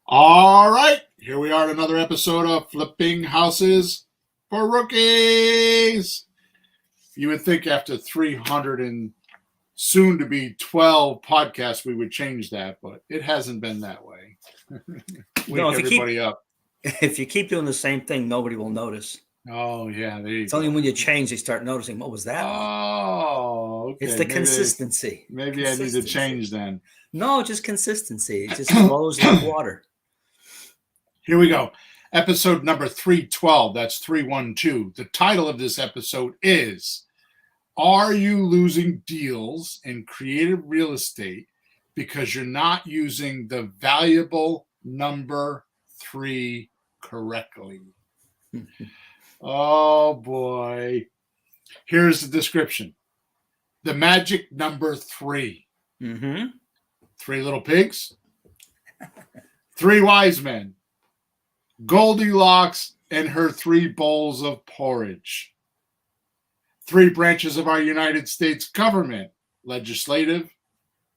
All right, here we are at another episode of Flipping Houses for Rookies. You would think after 300 and soon to be 12 podcasts, we would change that, but it hasn't been that way. No, Wake everybody up. If you keep doing the same thing, nobody will notice. Oh, yeah, there you It's go. only when you change they start noticing. What was that? Oh, okay. It's the consistency. Maybe I need to change then. No, just consistency. It just flows like water. Here we go. Episode number 312. That's 312. The title of this episode is Are You Losing Deals in Creative Real Estate Because You're Not Using the Valuable Number 3 Correctly? Oh, boy. Here's the description. The magic number 3. Mm-hmm. 3 little pigs. 3 wise men. Goldilocks and her 3 bowls of porridge. 3 branches of our United States government, legislative,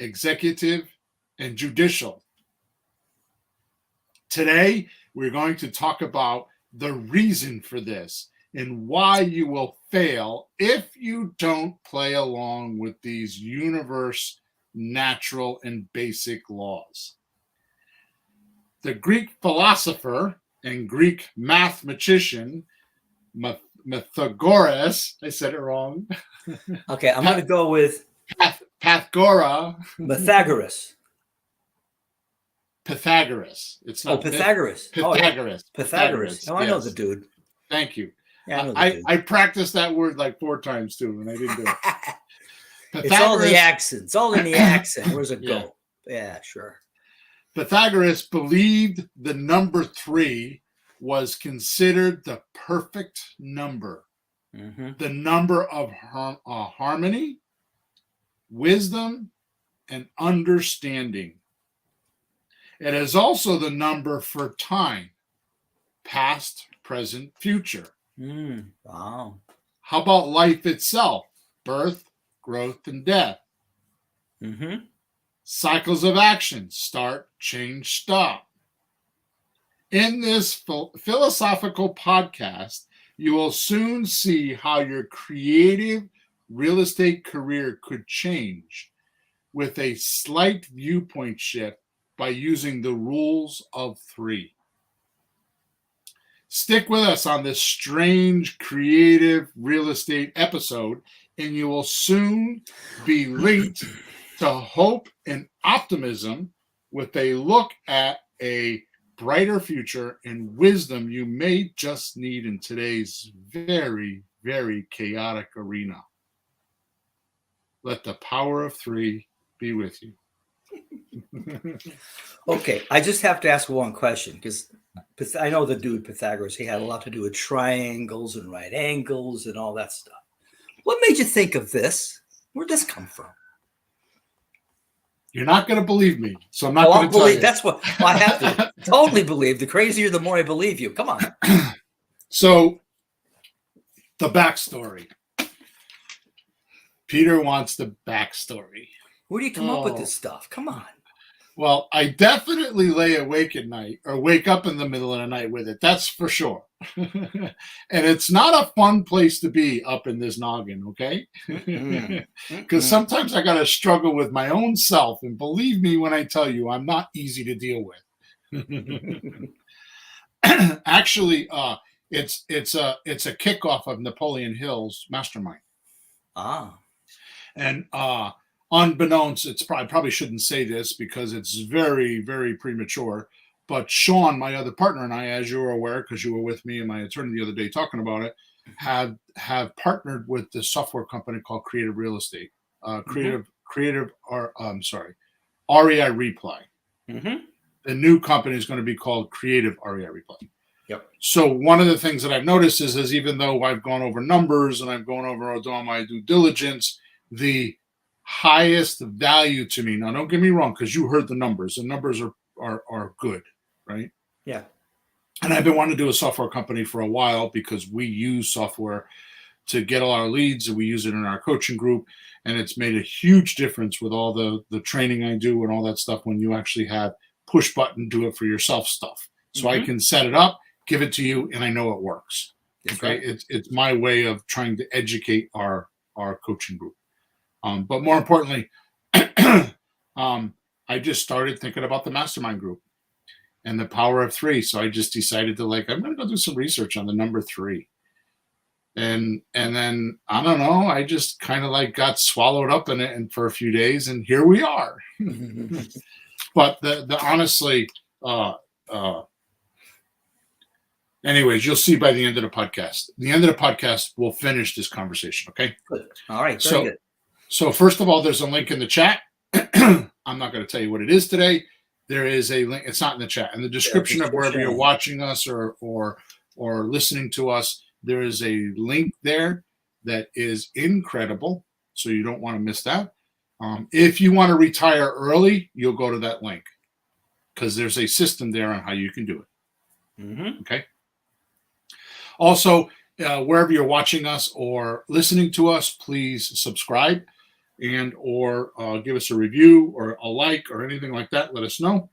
executive, and judicial. Today, we're going to talk about the reason for this and why you will fail if you don't play along with these universe, natural, and basic laws. The Greek philosopher and Greek mathematician Pythagoras, I said it wrong. Okay, I'm going to go with Pythagoras. Pythagoras. It's not Pythagoras. Pythagoras. Pythagoras. Oh, I know the dude. Thank you. Yeah, I practiced that word like 4 times too, and I didn't do it. It's all the accent. It's all in the accent. Where's it go? Yeah, sure. Pythagoras believed the number 3 was considered the perfect number, the number of harmony, wisdom, and understanding. It is also the number for time, past, present, future. Wow. How about life itself? Birth, growth, and death. Cycles of action, start, change, stop. In this philosophical podcast, you will soon see how your creative real estate career could change with a slight viewpoint shift by using the rules of 3. Stick with us on this strange creative real estate episode, and you will soon be linked to hope and optimism with a look at a brighter future and wisdom you may just need in today's very, very chaotic arena. Let the power of 3 be with you. Okay, I just have to ask one question because I know the dude Pythagoras, he had a lot to do with triangles and right angles and all that stuff. What made you think of this? Where'd this come from? You're not going to believe me, so I'm not going to tell you. That's what I have to totally believe. The crazier, the more I believe you. Come on. So, the backstory. Peter wants the backstory. Where do you come up with this stuff? Come on. Well, I definitely lay awake at night or wake up in the middle of the night with it. That's for sure. And it's not a fun place to be up in this noggin, okay? Because sometimes I got to struggle with my own self. And believe me when I tell you, I'm not easy to deal with. Actually, it's a kickoff of Napoleon Hill's Mastermind. And unbeknownst, I probably shouldn't say this because it's very, very premature. But Sean, my other partner, and I, as you're aware, because you were with me and my attorney the other day talking about it, have partnered with the software company called Creative Real Estate. REI Reply. The new company is going to be called Creative REI Reply. Yep. So one of the things that I've noticed is even though I've gone over numbers and I've gone over all my due diligence, the highest value to me. Now, don't get me wrong, because you heard the numbers. The numbers are good, right? Yeah. And I've been wanting to do a software company for a while because we use software to get all our leads, and we use it in our coaching group. And it's made a huge difference with all the training I do and all that stuff when you actually have push button, do it for yourself stuff. So I can set it up, give it to you, and I know it works. That's Okay, right. it's my way of trying to educate our coaching group. But more importantly, I just started thinking about the mastermind group and the power of three. So I just decided to I'm going to go do some research on the number three. And then I don't know, I just kind of got swallowed up in it and for a few days, and here we are. But the honestly, anyways, you'll see by the end of the podcast. The end of the podcast, we'll finish this conversation. Okay. Good. All right. Very good. So first of all, there's a link in the chat. I'm not going to tell you what it is today. There is a link. It's not in the chat. In the description of wherever you're watching us or listening to us, there is a link there that is incredible. So you don't want to miss that. If you want to retire early, you'll go to that link because there's a system there on how you can do it. Okay. Also, wherever you're watching us or listening to us, please subscribe and or give us a review or a like or anything like that. Let us know.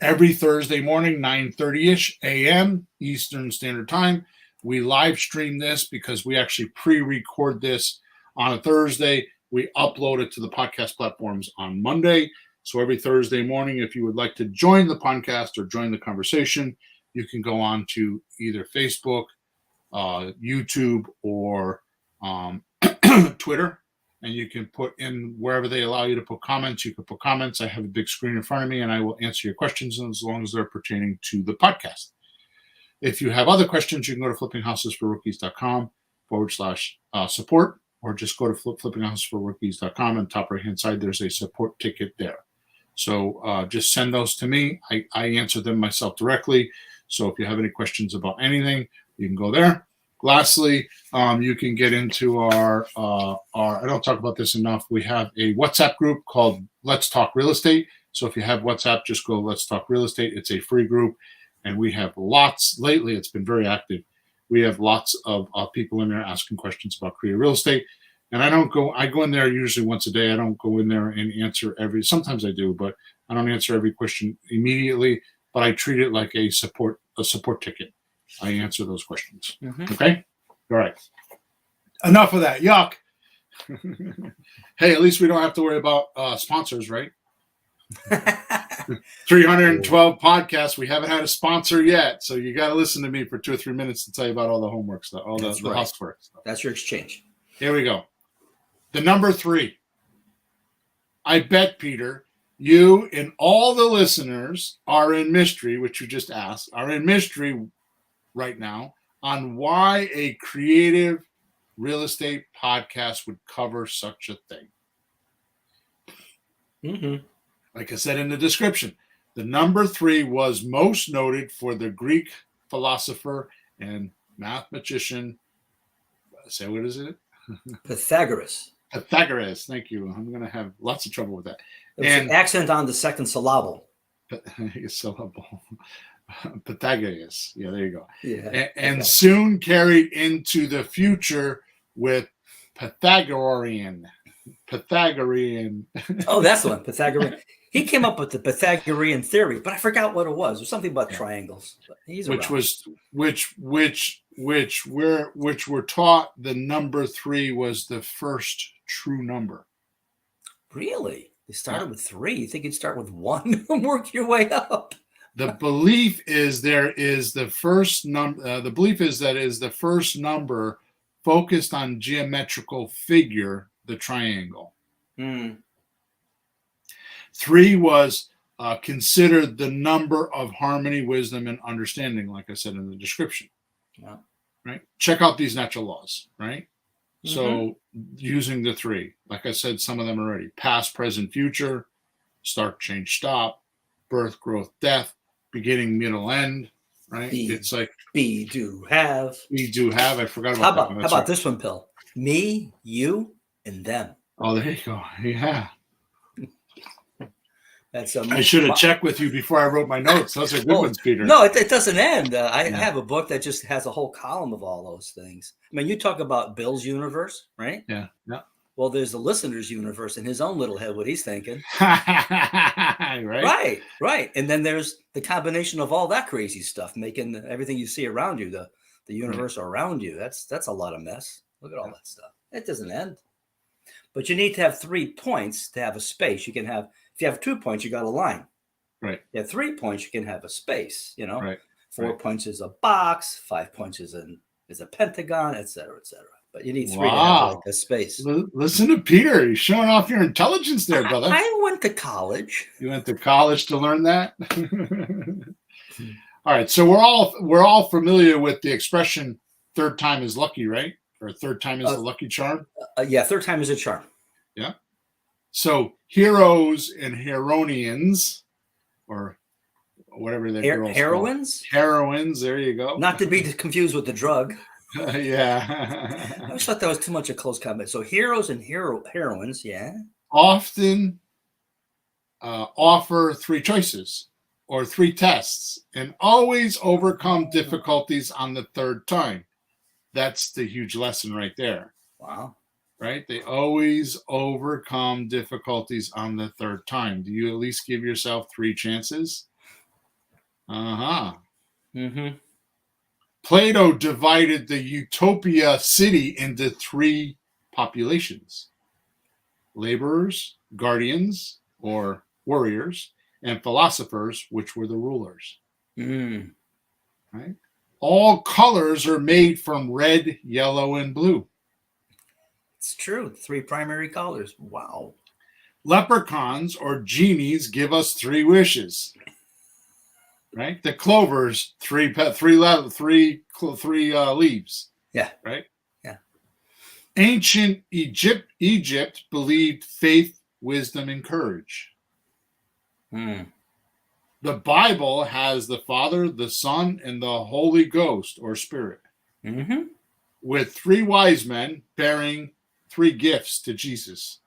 Every Thursday morning, 9:30-ish a.m. Eastern Standard Time, we live stream this because we actually pre-record this on a Thursday. We upload it to the podcast platforms on Monday. So every Thursday morning, if you would like to join the podcast or join the conversation, you can go on to either Facebook, YouTube, or Twitter, and you can put in wherever they allow you to put comments. You can put comments. I have a big screen in front of me, and I will answer your questions as long as they're pertaining to the podcast. If you have other questions, you can go to flippinghouses4rookies.com/support, or just go to flippinghouses4rookies.com, and top right-hand side, there's a support ticket there. So just send those to me. I answer them myself directly. So if you have any questions about anything, you can go there. Lastly, you can get into our I don't talk about this enough. We have a WhatsApp group called Let's Talk Real Estate. So if you have WhatsApp, just go Let's Talk Real Estate. It's a free group, and we have lately it's been very active. We have lots of people in there asking questions about creative real estate. And I go in there usually once a day. I don't go in there and answer sometimes I do, but I don't answer every question immediately, but I treat it like a support ticket. I answer those questions. Okay. All right. Enough of that. Yuck. Hey, at least we don't have to worry about sponsors, right? 312 podcasts. We haven't had a sponsor yet. So you got to listen to me for 2 or 3 minutes to tell you about all the homework stuff, all the housework stuff. That's your exchange. Here we go. The number 3. I bet, Peter, you and all the listeners are in mystery, which you just asked, are in mystery right now on why a creative real estate podcast would cover such a thing. Like I said in the description, the number 3 was most noted for the Greek philosopher and mathematician. Say, what is it? Pythagoras. Pythagoras. Thank you. I'm going to have lots of trouble with that. And an accent on the second syllable. Pythagoras. Yeah, there you go. Yeah. And soon carried into the future with Pythagorean. Oh, that's the one. Pythagorean. He came up with the Pythagorean theory, but I forgot what it was. It was something about triangles. But he's which we're taught the number 3 was the first true number. Really? You started with 3. You think you'd start with 1 and work your way up? The belief is there is the first number. The belief is that is the first number focused on geometrical figure, the triangle. 3 was considered the number of harmony, wisdom, and understanding, like I said in the description. Yeah. Right? Check out these natural laws, right? So using the 3, like I said, some of them already: past, present, future, start, change, stop, birth, growth, death, beginning, middle, end, right? It's like be, do, have. We do have. I forgot about that one. How about this one, Pill? Me, you, and them. Oh, there you go. Yeah. That's I should have checked with you before I wrote my notes. Those are good ones, Peter. No, it doesn't end. I have a book that just has a whole column of all those things. I mean, you talk about Bill's universe, right? Yeah. Well, Well, there's the listener's universe in his own little head, what he's thinking. Right? Right. And then there's the combination of all that crazy stuff, making everything you see around you, the universe around you. That's a lot of mess. Look at all that stuff. It doesn't end. But you need to have 3 points to have a space. You can have, if you have 2 points, you got a line. Right. You have 3 points, you can have a space, you know. Right. 4 points is a box, 5 points is a pentagon, et cetera, et cetera. But you need 3 to have like a space. Listen to Peter. He's showing off your intelligence there, brother. I went to college. You went to college to learn that? All right. So we're all familiar with the expression "third time is lucky," right? Or "third time is the lucky charm." Yeah, third time is a charm. Yeah. So heroes and heroines, or whatever they're heroines. Heroines. There you go. Not to be confused with the drug. Yeah. I always thought that was too much a close comment. So heroes and heroines, yeah. Often offer 3 choices or 3 tests and always overcome difficulties on the 3rd time. That's the huge lesson right there. Wow. Right? They always overcome difficulties on the 3rd time. Do you at least give yourself 3 chances? Uh-huh. Mm-hmm. Plato divided the Utopia city into 3 populations: laborers, guardians, or warriors, and philosophers, which were the rulers. Right? All colors are made from red, yellow, and blue. It's true. 3 primary colors. Wow. Leprechauns or genies give us 3 wishes. Right? The clovers, 3 leaves. Yeah. Right? Yeah. Ancient Egypt believed faith, wisdom, and courage. The Bible has the Father, the Son, and the Holy Ghost or Spirit. With 3 wise men bearing 3 gifts to Jesus.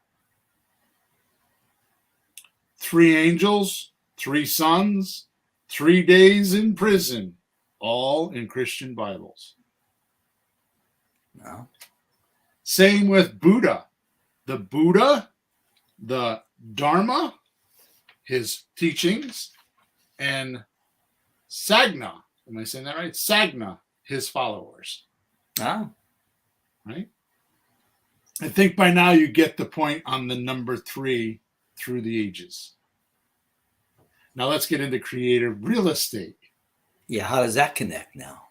3 angels, 3 sons, 3 days in prison, all in Christian Bibles. No. Same with Buddha. The Buddha, the Dharma, his teachings, and Sagna. Am I saying that right? Sagna, his followers. Oh. Right? I think by now you get the point on the number 3 through the ages. Now let's get into creative real estate. Yeah, how does that connect now?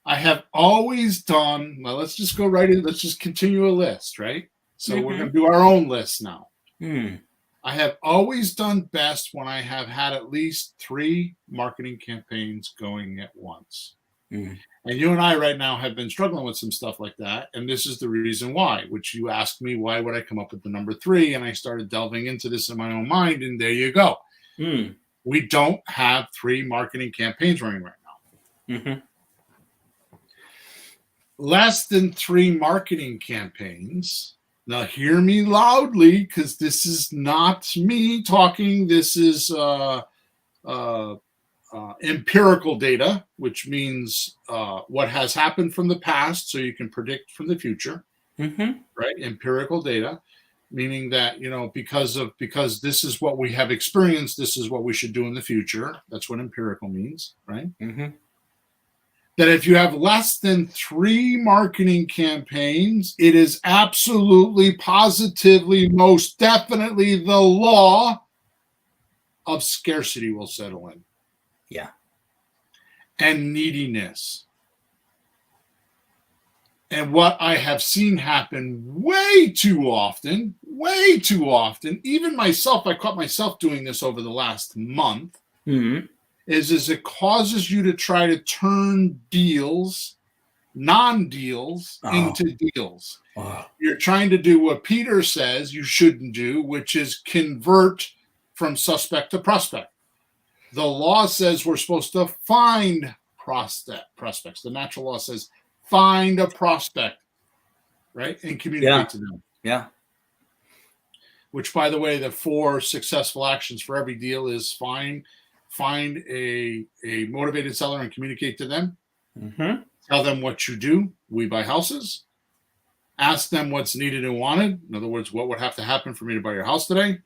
I have always done, well, let's just go right in. Let's just continue a list, right? So we're going to do our own list now. I have always done best when I have had at least 3 marketing campaigns going at once. And you and I right now have been struggling with some stuff like that. And this is the reason why, which you asked me, why would I come up with the number 3? And I started delving into this in my own mind. And there you go. We don't have 3 marketing campaigns running right now. Less than 3 marketing campaigns. Now, hear me loudly, because this is not me talking. This is empirical data, which means what has happened from the past, so you can predict from the future. Right? Empirical data, meaning that, you know, because this is what we have experienced, this is what we should do in the future. That's what empirical means, right? That if you have less than 3 marketing campaigns, it is absolutely, positively, most definitely the law of scarcity will settle in. Yeah. And neediness. And what I have seen happen way too often, even myself, I caught myself doing this over the last month, is it causes you to try to turn deals, non-deals, into deals. You're trying to do what Peter says you shouldn't do, which is convert from suspect to prospect. The law says we're supposed to find prospects. The natural law says find a prospect, right? And communicate to them. Yeah. Which, by the way, the 4 successful actions for every deal is find a motivated seller and communicate to them. Tell them what you do. We buy houses. ask them what's needed and wanted. In other words, what would have to happen for me to buy your house today?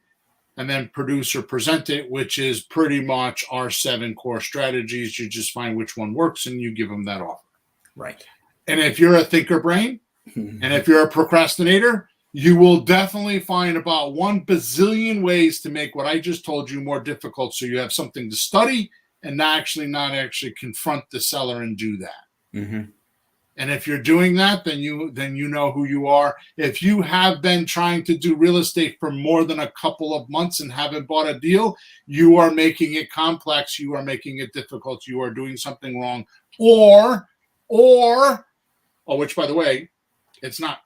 And then produce or present it, which is pretty much our 7 core strategies. You just find which one works and you give them that offer. Right. And if you're a thinker brain and if you're a procrastinator, you will definitely find about 1 bazillion ways to make what I just told you more difficult, so you have something to study and not actually confront the seller and do that. Mm-hmm. And if you're doing that, then you know who you are. If you have been trying to do real estate for more than a couple of months and haven't bought a deal, you are making it complex. You are making it difficult. You are doing something wrong. Or, which by the way, it's not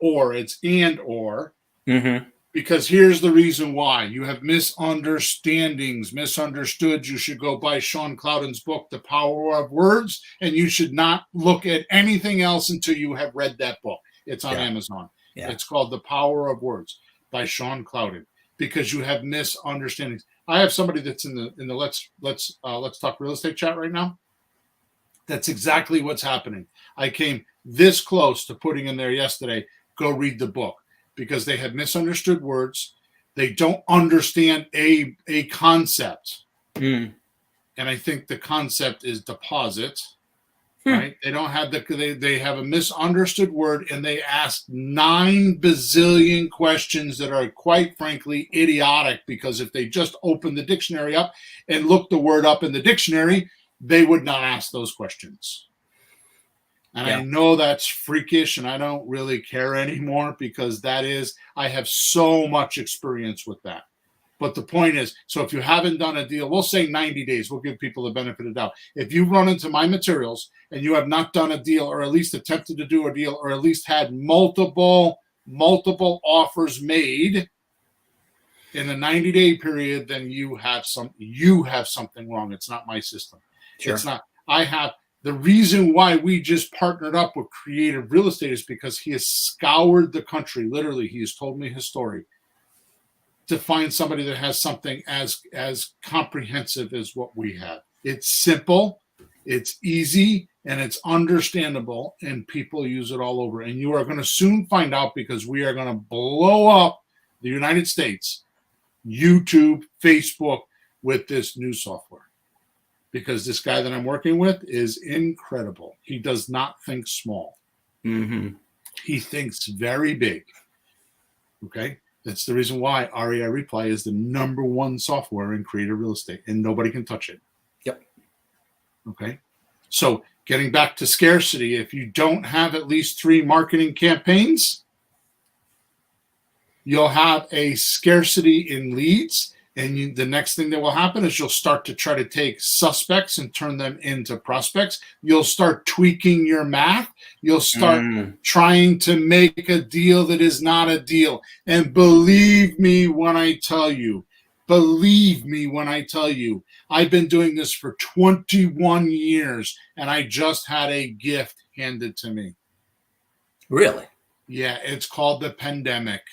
or, it's and or. Mm-hmm. Because here's the reason why. You have misunderstandings, misunderstood. You should go buy Sean Cloudon's book, The Power of Words, and you should not look at anything else until you have read that book. It's on Amazon. Yeah. It's called The Power of Words by Sean Cloudon, because you have misunderstandings. I have somebody that's in the let's talk real estate chat right now. That's exactly what's happening. I came this close to putting in there yesterday, go read the book. Because they have misunderstood words. They don't understand a concept. And I think the concept is deposit, right? They don't have they have a misunderstood word, and they ask 9 bazillion questions that are quite frankly idiotic, because if they just open the dictionary up and look the word up in the dictionary, they would not ask those questions. And I know that's freakish, and I don't really care anymore, because I have so much experience with that. But the point is, so if you haven't done a deal, we'll say 90 days, we'll give people the benefit of the doubt. If you run into my materials and you have not done a deal, or at least attempted to do a deal, or at least had multiple offers made in a 90-day period, then you have something wrong. It's not my system. Sure. It's not. The reason why we just partnered up with Creative Real Estate is because he has scoured the country. Literally, he has told me his story to find somebody that has something as comprehensive as what we have. It's simple, it's easy, and it's understandable, and people use it all over. And you are going to soon find out, because we are going to blow up the United States, YouTube, Facebook, with this new software. Because this guy that I'm working with is incredible. He does not think small. Mm-hmm. He thinks very big. Okay? That's the reason why REI Reply is the #1 software in creative real estate, and nobody can touch it. Yep. Okay? So getting back to scarcity, if you don't have at least 3 marketing campaigns, you'll have a scarcity in leads. And the next thing that will happen is you'll start to try to take suspects and turn them into prospects. You'll start tweaking your math. You'll start trying to make a deal that is not a deal. And believe me when I tell you, I've been doing this for 21 years, and I just had a gift handed to me. Really? Yeah, it's called the pandemic.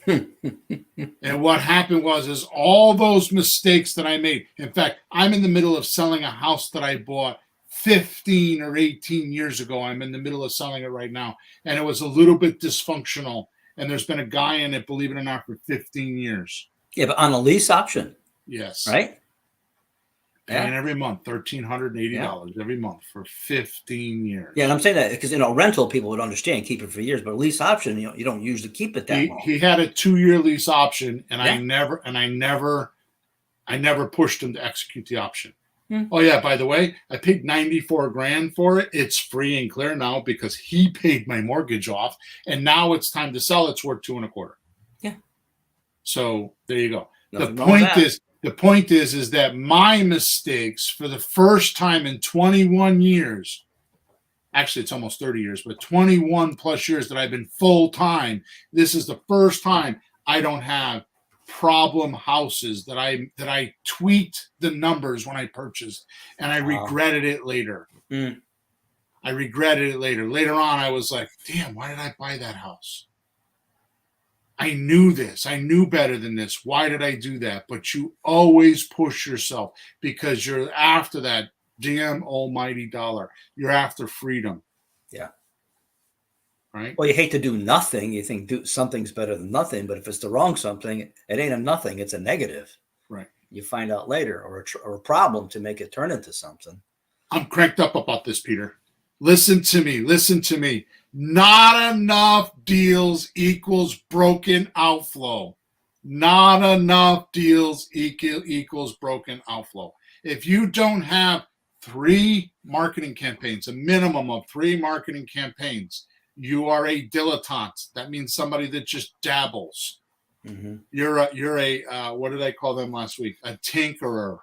And what happened was all those mistakes that I made. In fact, I'm in the middle of selling a house that I bought 15 or 18 years ago. I'm in the middle of selling it right now. And it was a little bit dysfunctional. And there's been a guy in it, believe it or not, for 15 years. Yeah, but on a lease option. Yes. Right? Paying every month, $1,380 every month for 15 years. Yeah, and I'm saying that because rental people would understand, keep it for years, but a lease option, you don't usually keep it that long. He had a 2-year lease option, and I never pushed him to execute the option. Oh yeah, by the way, I paid $94,000 for it. It's free and clear now because he paid my mortgage off, and now it's time to sell. It's worth $2.25. Yeah. So there you go. The point is that my mistakes for the first time in 21 years, actually it's almost 30 years, but 21 plus years that I've been full time, this is the first time I don't have problem houses that I tweaked the numbers when I purchased, and I regretted it later. I regretted it later. Later on, I was like, damn, why did I buy that house? I knew this. I knew better than this. Why did I do that? But you always push yourself because you're after that damn almighty dollar. You're after freedom. Yeah. right? Well, you hate to do nothing. You think do something's better than nothing, but if it's the wrong something, it ain't a nothing. It's a negative. Right. You find out later, or a problem to make it turn into something. I'm cranked up about this, Peter. Listen to me. Listen to me. Not enough deals equals broken outflow. Not enough deals equals broken outflow. If you don't have 3 marketing campaigns, a minimum of 3 marketing campaigns, you are a dilettante. That means somebody that just dabbles. Mm-hmm. You're a what did I call them last week? A tinkerer.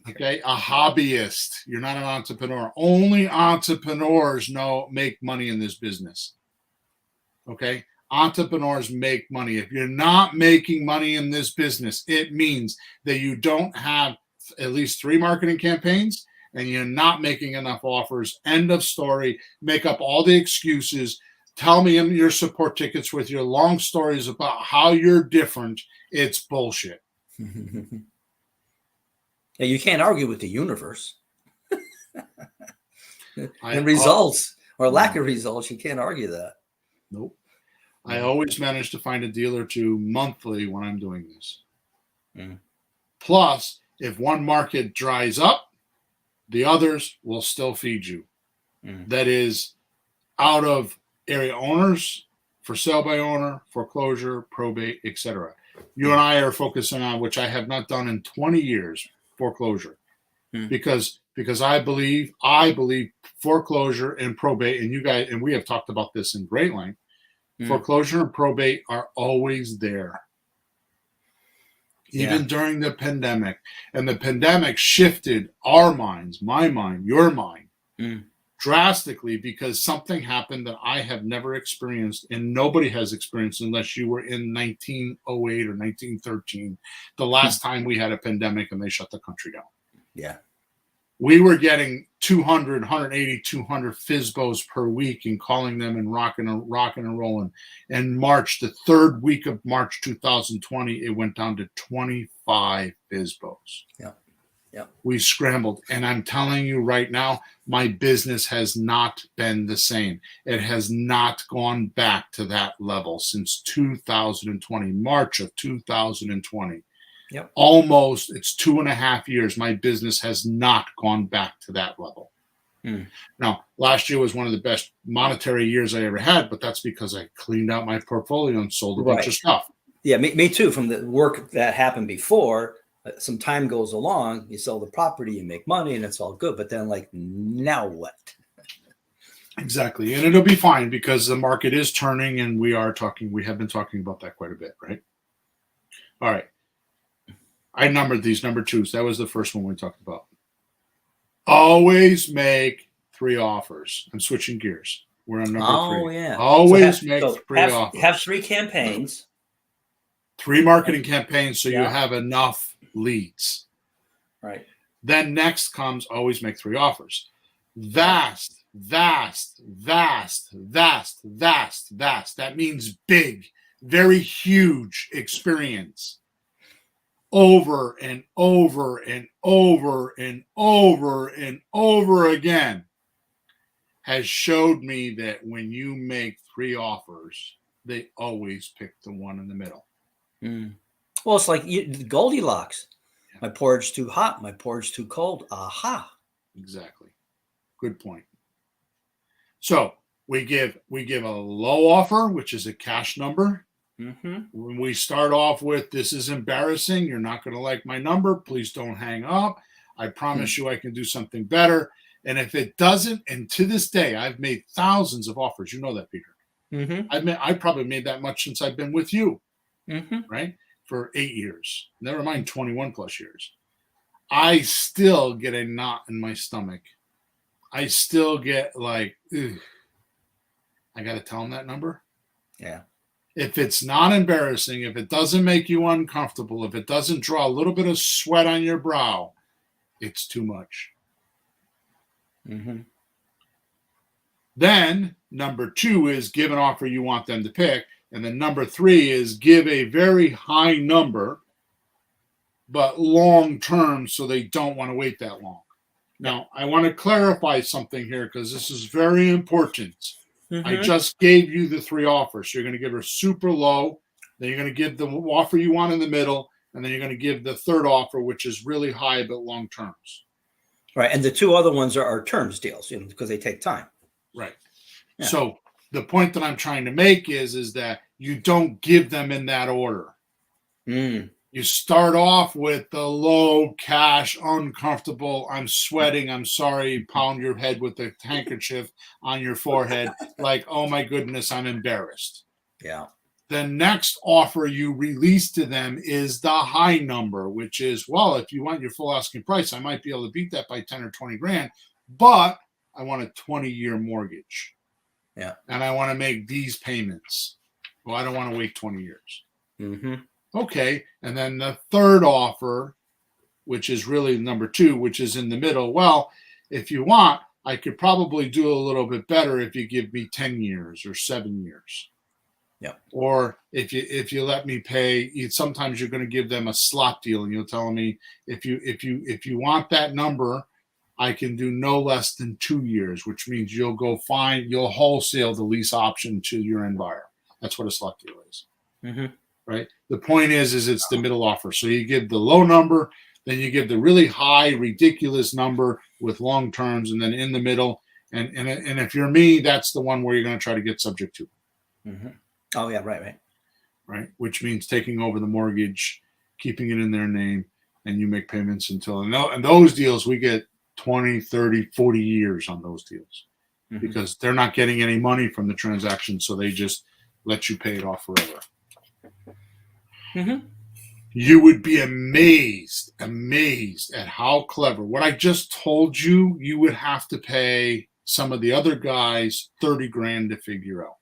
Okay, a hobbyist. You're not an entrepreneur. Only entrepreneurs make money in this business. Okay, entrepreneurs make money. If you're not making money in this business, it means that you don't have at least 3 marketing campaigns and you're not making enough offers. End of story. Make up all the excuses. Tell me in your support tickets with your long stories about how you're different. It's bullshit. Yeah, you can't argue with the universe. And results or lack of results, you can't argue that. Nope. I always manage to find a deal or 2 monthly when I'm doing this. Mm. Plus, if one market dries up, the others will still feed you. Mm. That is out of area owners, for sale by owner, foreclosure, probate, etc. You and I are focusing on, which I have not done in 20 years, foreclosure. Because I believe foreclosure and probate, and you guys, and we have talked about this in great length, foreclosure and probate are always there. Even during the pandemic. And the pandemic shifted our minds, my mind, your mind, drastically, because something happened that I have never experienced and nobody has experienced unless you were in 1908 or 1913, the last time we had a pandemic and they shut the country down. Yeah. We were getting 200, 180, 200 FSBOs per week and calling them and rocking and rolling. In March, the 3rd week of March 2020, it went down to 25 FSBOs. Yeah. Yeah. We scrambled. And I'm telling you right now, my business has not been the same. It has not gone back to that level since 2020, March of 2020. Yep. Almost, it's 2.5 years. My business has not gone back to that level. Now, last year was one of the best monetary years I ever had, but that's because I cleaned out my portfolio and sold a bunch of stuff. Yeah, me too. From the work that happened before, some time goes along, you sell the property, you make money, and it's all good. But then, like, now what? Exactly. And it'll be fine because the market is turning and we have been talking about that quite a bit, right? All right. I numbered these number 2s. That was the first one we talked about. Always make 3 offers. I'm switching gears. We're on number 3. Yeah. Always make 3 offers. Have 3 campaigns. 3 marketing campaigns so you have enough leads. Right. Then next comes always make 3 offers. Vast. That means big, very huge experience. Over and over and over and over and over again has showed me that when you make 3 offers, they always pick the one in the middle. Well, it's like Goldilocks. Yeah. My porridge too hot, my porridge too cold. Aha. Exactly. Good point. So we give a low offer, which is a cash number. When we start off with, this is embarrassing, you're not going to like my number, please don't hang up, I promise you I can do something better. And if it doesn't, and to this day, I've made thousands of offers. You know that, Peter. I probably made that much since I've been with you, right? For 8 years. Never mind 21 plus years. I still get a knot in my stomach. I still get like, ugh. I got to tell them that number? Yeah. If it's not embarrassing, if it doesn't make you uncomfortable, if it doesn't draw a little bit of sweat on your brow, it's too much. Then number 2 is give an offer you want them to pick. And then number 3 is give a very high number, but long term so they don't want to wait that long. Now, I want to clarify something here because this is very important. I just gave you the 3 offers. So you're going to give her super low. Then you're going to give the offer you want in the middle. And then you're going to give the 3rd offer, which is really high but long terms. Right. And the 2 other ones are terms deals, because they take time. Right. Yeah. So the point that I'm trying to make is that you don't give them in that order. You start off with the low cash, uncomfortable, I'm sweating, I'm sorry, pound your head with the handkerchief on your forehead, like, oh my goodness, I'm embarrassed. Yeah. The next offer you release to them is the high number, which is, well, if you want your full asking price, I might be able to beat that by 10 or 20 grand, but I want a 20-year mortgage. Yeah. And I want to make these payments. Well, I don't want to wait 20 years. Okay. And then the 3rd offer, which is really number 2, which is in the middle. Well, if you want, I could probably do a little bit better if you give me 10 years or 7 years. Yeah. Or if you let me pay, sometimes you're going to give them a slot deal, and you'll tell me if you want that number, I can do no less than 2 years, which means you'll wholesale the lease option to your end buyer. That's what a slot deal is. Right. The point is it's the middle offer. So you give the low number, then you give the really high, ridiculous number with long terms, and then in the middle. And if you're me, that's the one where you're going to try to get subject to. Oh yeah, right. Which means taking over the mortgage, keeping it in their name, and you make payments until. And those deals, we get 20, 30, 40 years on those deals because they're not getting any money from the transaction, so they just let you pay it off forever. You would be amazed at how clever. What I just told you, you would have to pay some of the other guys 30 grand to figure out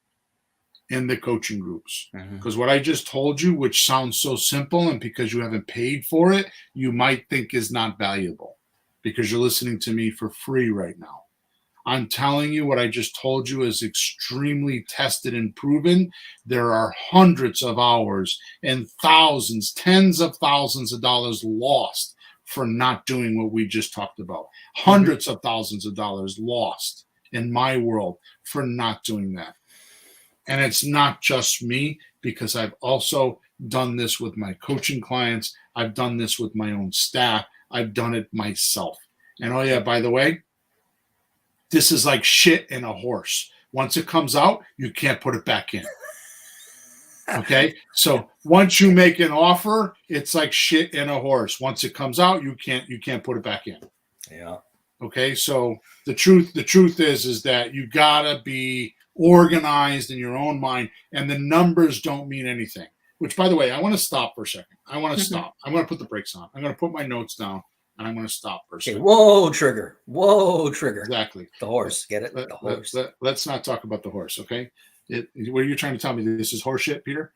in the coaching groups. Because what I just told you, which sounds so simple, and because you haven't paid for it, you might think is not valuable because you're listening to me for free right now. I'm telling you what I just told you is extremely tested and proven. There are hundreds of hours and thousands, tens of thousands of dollars lost for not doing what we just talked about. Hundreds of thousands of dollars lost in my world for not doing that. And it's not just me, because I've also done this with my coaching clients. I've done this with my own staff. I've done it myself. And oh yeah, by the way, this is like shit in a horse. Once it comes out, you can't put it back in. Okay? So once you make an offer, it's like shit in a horse. Once it comes out, you can't put it back in. Yeah. Okay? So the truth is that you gotta be organized in your own mind, and the numbers don't mean anything. Which, by the way, I want to stop for a second. I want to stop. I'm going to put the brakes on. I'm going to put my notes down. And I'm going to stop for a second. Whoa, trigger. Exactly. The horse. Get it? The horse. Let's not talk about the horse, okay? What are you trying to tell me? This is horse shit, Peter?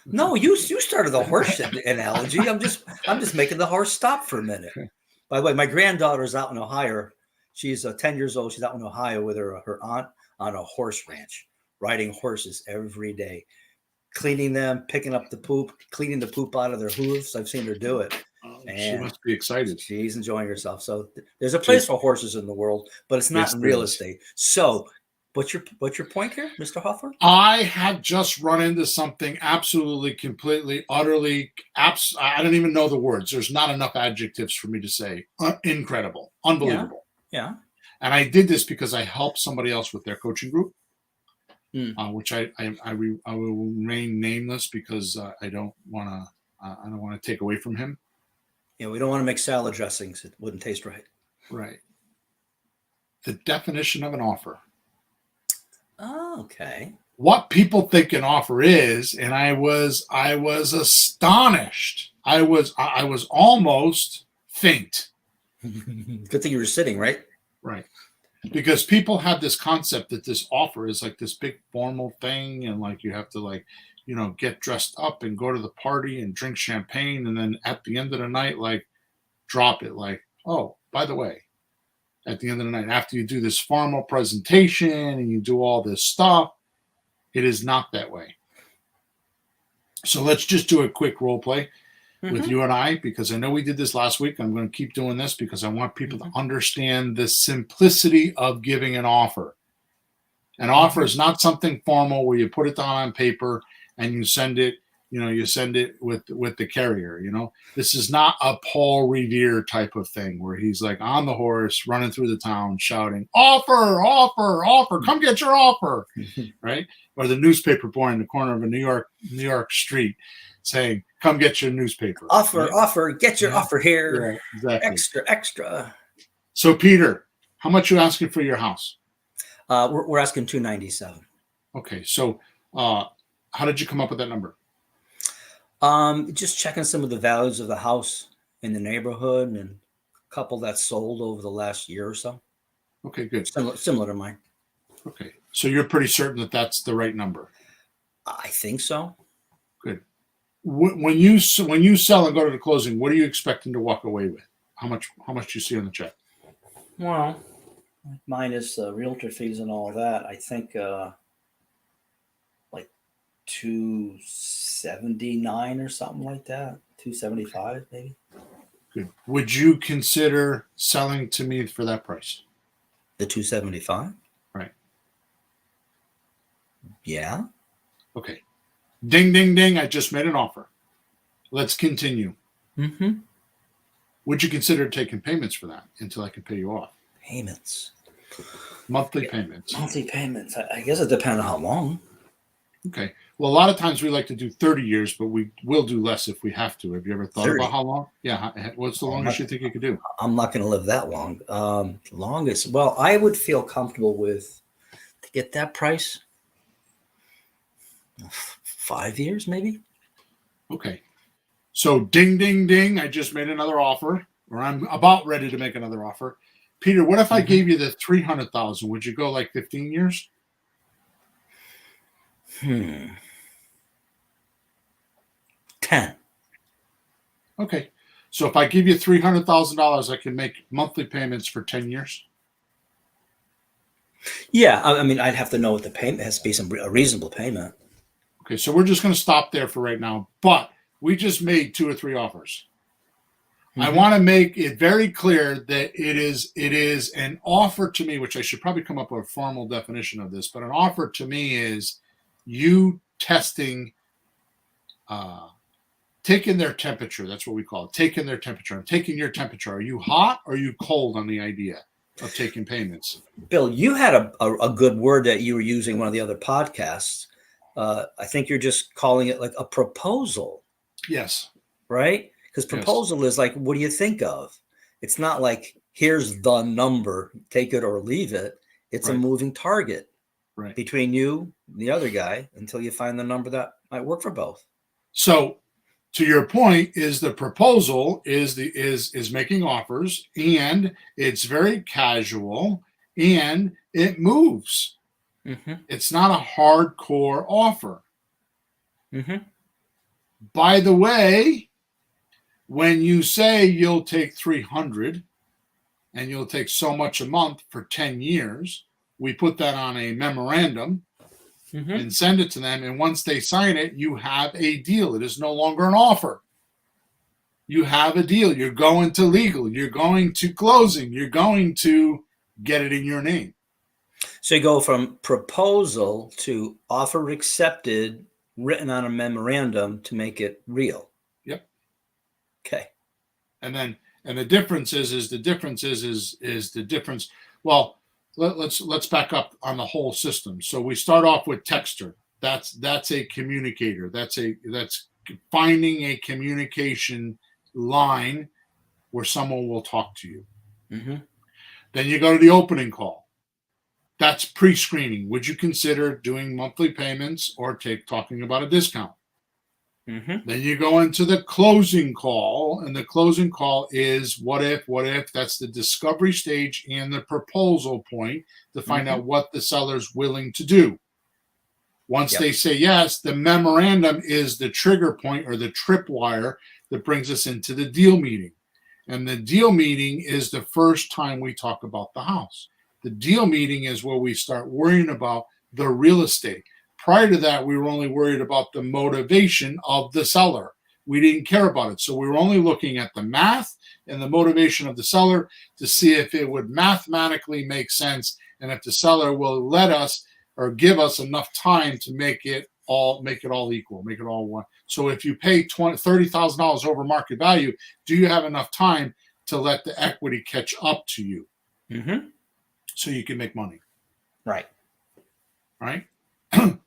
No, you started the horse shit analogy. I'm just making the horse stop for a minute. By the way, my granddaughter's out in Ohio. She's 10 years old. She's out in Ohio with her aunt on a horse ranch, riding horses every day, cleaning them, picking up the poop, cleaning the poop out of their hooves. I've seen her do it. She must be excited. She's enjoying herself. So there's a place for horses in the world, but it's not in real estate. So what's your point here, Mr. Hawthorne? I have just run into something absolutely, completely, utterly, I don't even know the words. There's not enough adjectives for me to say. Incredible. Unbelievable. Yeah. And I did this because I helped somebody else with their coaching group, which I will remain nameless because I don't want to take away from him. Yeah, we don't want to make salad dressings. It wouldn't taste right. Right. The definition of an offer. Oh, okay. What people think an offer is, and I was astonished. I was almost faint. Good thing you were sitting, right? Right. Because people have this concept that this offer is like this big formal thing, and like you have to get dressed up and go to the party and drink champagne, and then at the end of the night, drop it oh, by the way, at the end of the night, after you do this formal presentation and you do all this stuff, it is not that way. So let's just do a quick role play with you and I, because I know we did this last week. I'm going to keep doing this because I want people to understand the simplicity of giving an offer. An offer is not something formal where you put it down on paper and you send it. You send it with the carrier. This is not a Paul Revere type of thing where he's like on the horse running through the town shouting, "Offer, offer, offer! Come get your offer!" Right? Or the newspaper boy in the corner of a New York street saying, "Come get your newspaper." Offer, right? offer, get your offer here. Yeah, exactly. Extra, extra. So, Peter, how much are you asking for your house? We're asking $297. Okay, so how did you come up with that number? Just checking some of the values of the house in the neighborhood and a couple that sold over the last year or so. Okay, good. Similar to mine. Okay, so you're pretty certain that that's the right number? I think so. Good. When you sell and go to the closing, what are you expecting to walk away with? How much do you see on the check? Well, minus realtor fees and all that, I think like 279 or something like that. 275 maybe. Good. Would you consider selling to me for that price? The 275? Right. Yeah. Okay. Ding, ding, ding. I just made an offer. Let's continue. Mm-hmm. Would you consider taking payments for that until I can pay you off? Payments. Monthly payments. Monthly payments. I guess it depends on how long. Okay. Well, a lot of times we like to do 30 years, but we will do less if we have to. Have you ever thought 30? about how long? Yeah. What's the longest you think you could do? I'm not going to live that long. Longest. Well, I would feel comfortable with, to get that price, 5 years maybe. Okay. So ding, ding, ding. I just made another offer, or I'm about ready to make another offer. Peter, what if I gave you the 300,000? Would you go like 15 years? 10. Okay. So if I give you $300,000, I can make monthly payments for 10 years? Yeah. I mean, I'd have to know what the payment has to be, a reasonable payment. Okay. So we're just going to stop there for right now. But we just made 2 or 3 offers. I want to make it very clear that it is an offer to me, which I should probably come up with a formal definition of this, but an offer to me is you testing, taking their temperature. That's what we call it. Taking their temperature. I'm taking your temperature. Are you hot or are you cold on the idea of taking payments? Bill, you had a good word that you were using in one of the other podcasts. I think you're just calling it like a proposal. Yes. Right? Because proposal is like, what do you think of? It's not like, here's the number, take it or leave it. It's a moving target between you and the other guy until you find the number that might work for both. So to your point, is the proposal is making offers, and it's very casual and it moves. Mm-hmm. It's not a hardcore offer. Mm-hmm. By the way, when you say you'll take 300 and you'll take so much a month for 10 years, we put that on a memorandum and send it to them. And once they sign it, you have a deal. It is no longer an offer. You have a deal. You're going to legal. You're going to closing. You're going to get it in your name. So you go from proposal to offer accepted, written on a memorandum to make it real. Yep. Okay. And the difference is the difference. Well, let's back up on the whole system. So we start off with texter. That's a communicator. That's finding a communication line where someone will talk to you. Mm-hmm. Then you go to the opening call. That's pre-screening. Would you consider doing monthly payments or talking about a discount? Mm-hmm. Then you go into the closing call, and the closing call is what if. That's the discovery stage and the proposal point to find out what the seller's willing to do. Once they say yes, the memorandum is the trigger point or the tripwire that brings us into the deal meeting. And the deal meeting is the first time we talk about the house. The deal meeting is where we start worrying about the real estate. Prior to that, we were only worried about the motivation of the seller. We didn't care about it. So we were only looking at the math and the motivation of the seller to see if it would mathematically make sense and if the seller will let us or give us enough time to make it all equal, make it all one. So if you pay $30,000 over market value, do you have enough time to let the equity catch up to you, so you can make money? Right.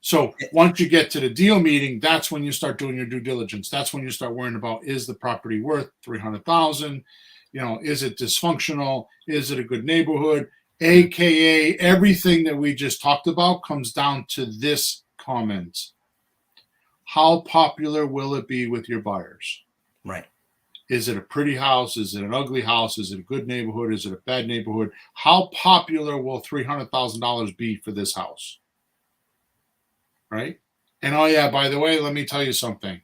So once you get to the deal meeting, that's when you start doing your due diligence. That's when you start worrying about, is the property worth $300,000? Is it dysfunctional? Is it a good neighborhood? AKA everything that we just talked about comes down to this comment. How popular will it be with your buyers? Right. Is it a pretty house? Is it an ugly house? Is it a good neighborhood? Is it a bad neighborhood? How popular will $300,000 be for this house? Right? And oh yeah, by the way, let me tell you something.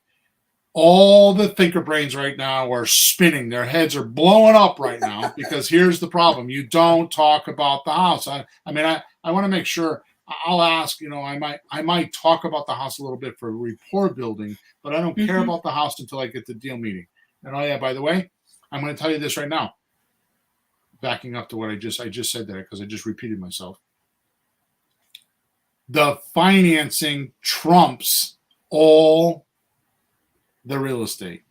All the thinker brains right now are spinning. Their heads are blowing up right now because here's the problem. You don't talk about the house. I want to make sure. I'll ask, I might talk about the house a little bit for rapport building, but I don't care about the house until I get to the deal meeting. And oh yeah, by the way, I'm going to tell you this right now. Backing up to what I just said that because I just repeated myself. The financing trumps all the real estate.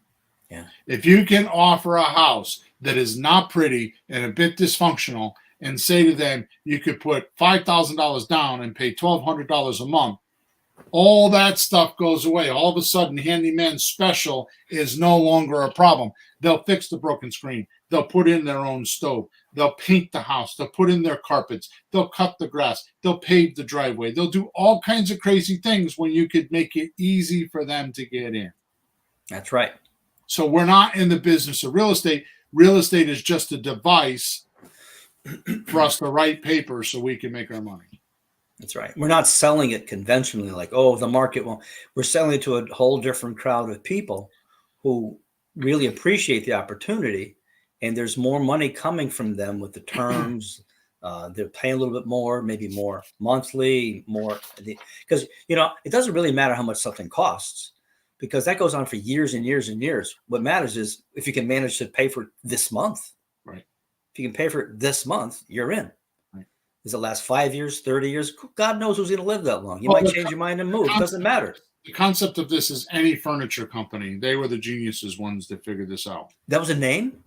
Yeah. If you can offer a house that is not pretty and a bit dysfunctional and say to them, you could put $5,000 down and pay $1,200 a month, all that stuff goes away. All of a sudden, handyman special is no longer a problem. They'll fix the broken screen. They'll put in their own stove. They'll paint the house. They'll put in their carpets. They'll cut the grass. They'll pave the driveway. They'll do all kinds of crazy things when you could make it easy for them to get in. That's right. So we're not in the business of real estate. Real estate is just a device for us to write paper so we can make our money. That's right. We're not selling it conventionally like, oh, the market won't. We're selling it to a whole different crowd of people who really appreciate the opportunity. And there's more money coming from them with the terms. They're paying a little bit more, maybe more monthly, more. Because, it doesn't really matter how much something costs because that goes on for years and years and years. What matters is if you can manage to pay for it this month. Right. If you can pay for it this month, you're in. Right. Does it last 5 years, 30 years? God knows who's going to live that long. You might change your mind and move. It doesn't matter. The concept of this is any furniture company. They were the geniuses ones that figured this out. That was a name?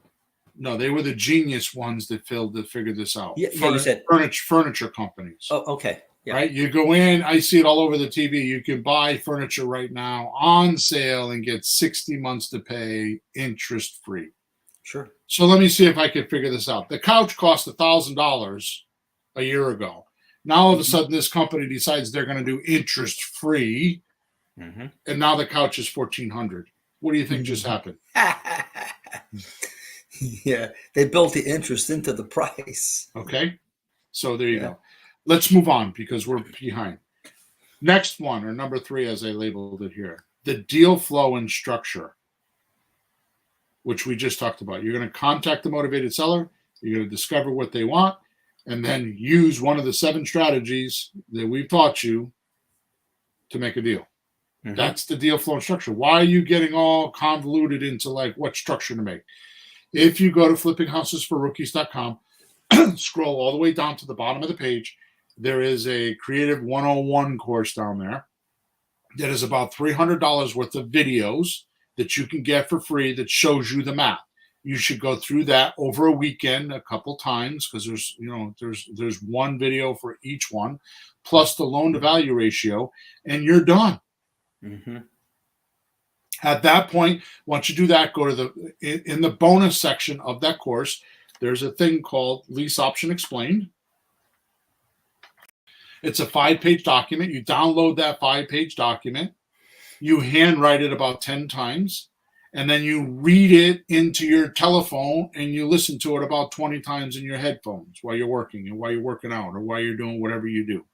No, they were the genius ones that figured this out. Yeah, you said furniture companies. Oh, okay. Yeah. Right? You go in, I see it all over the TV. You can buy furniture right now on sale and get 60 months to pay interest free. Sure. So let me see if I can figure this out. The couch cost $1,000 a year ago. Now all of a sudden this company decides they're going to do interest free. And now the couch is $1,400. What do you think just happened? Yeah, they built the interest into the price. Okay, so there you go. Let's move on because we're behind. Next one, or number 3, as I labeled it here, the deal flow and structure, which we just talked about. You're going to contact the motivated seller. You're going to discover what they want, and then use one of the 7 strategies that we've taught you to make a deal. That's the deal flow and structure. Why are you getting all convoluted into like what structure to make? If you go to flippinghousesforrookies.com, scroll all the way down to the bottom of the page, there is a Creative 101 course down there that is about $300 worth of videos that you can get for free that shows you the math. You should go through that over a weekend a couple times because there's one video for each one, plus the loan to value ratio, and you're done. At that point, once you do that, go to in the bonus section of that course, there's a thing called Lease Option Explained. It's a 5-page document. You download that 5-page document. You handwrite it about 10 times, and then you read it into your telephone, and you listen to it about 20 times in your headphones while you're working and while you're working out or while you're doing whatever you do.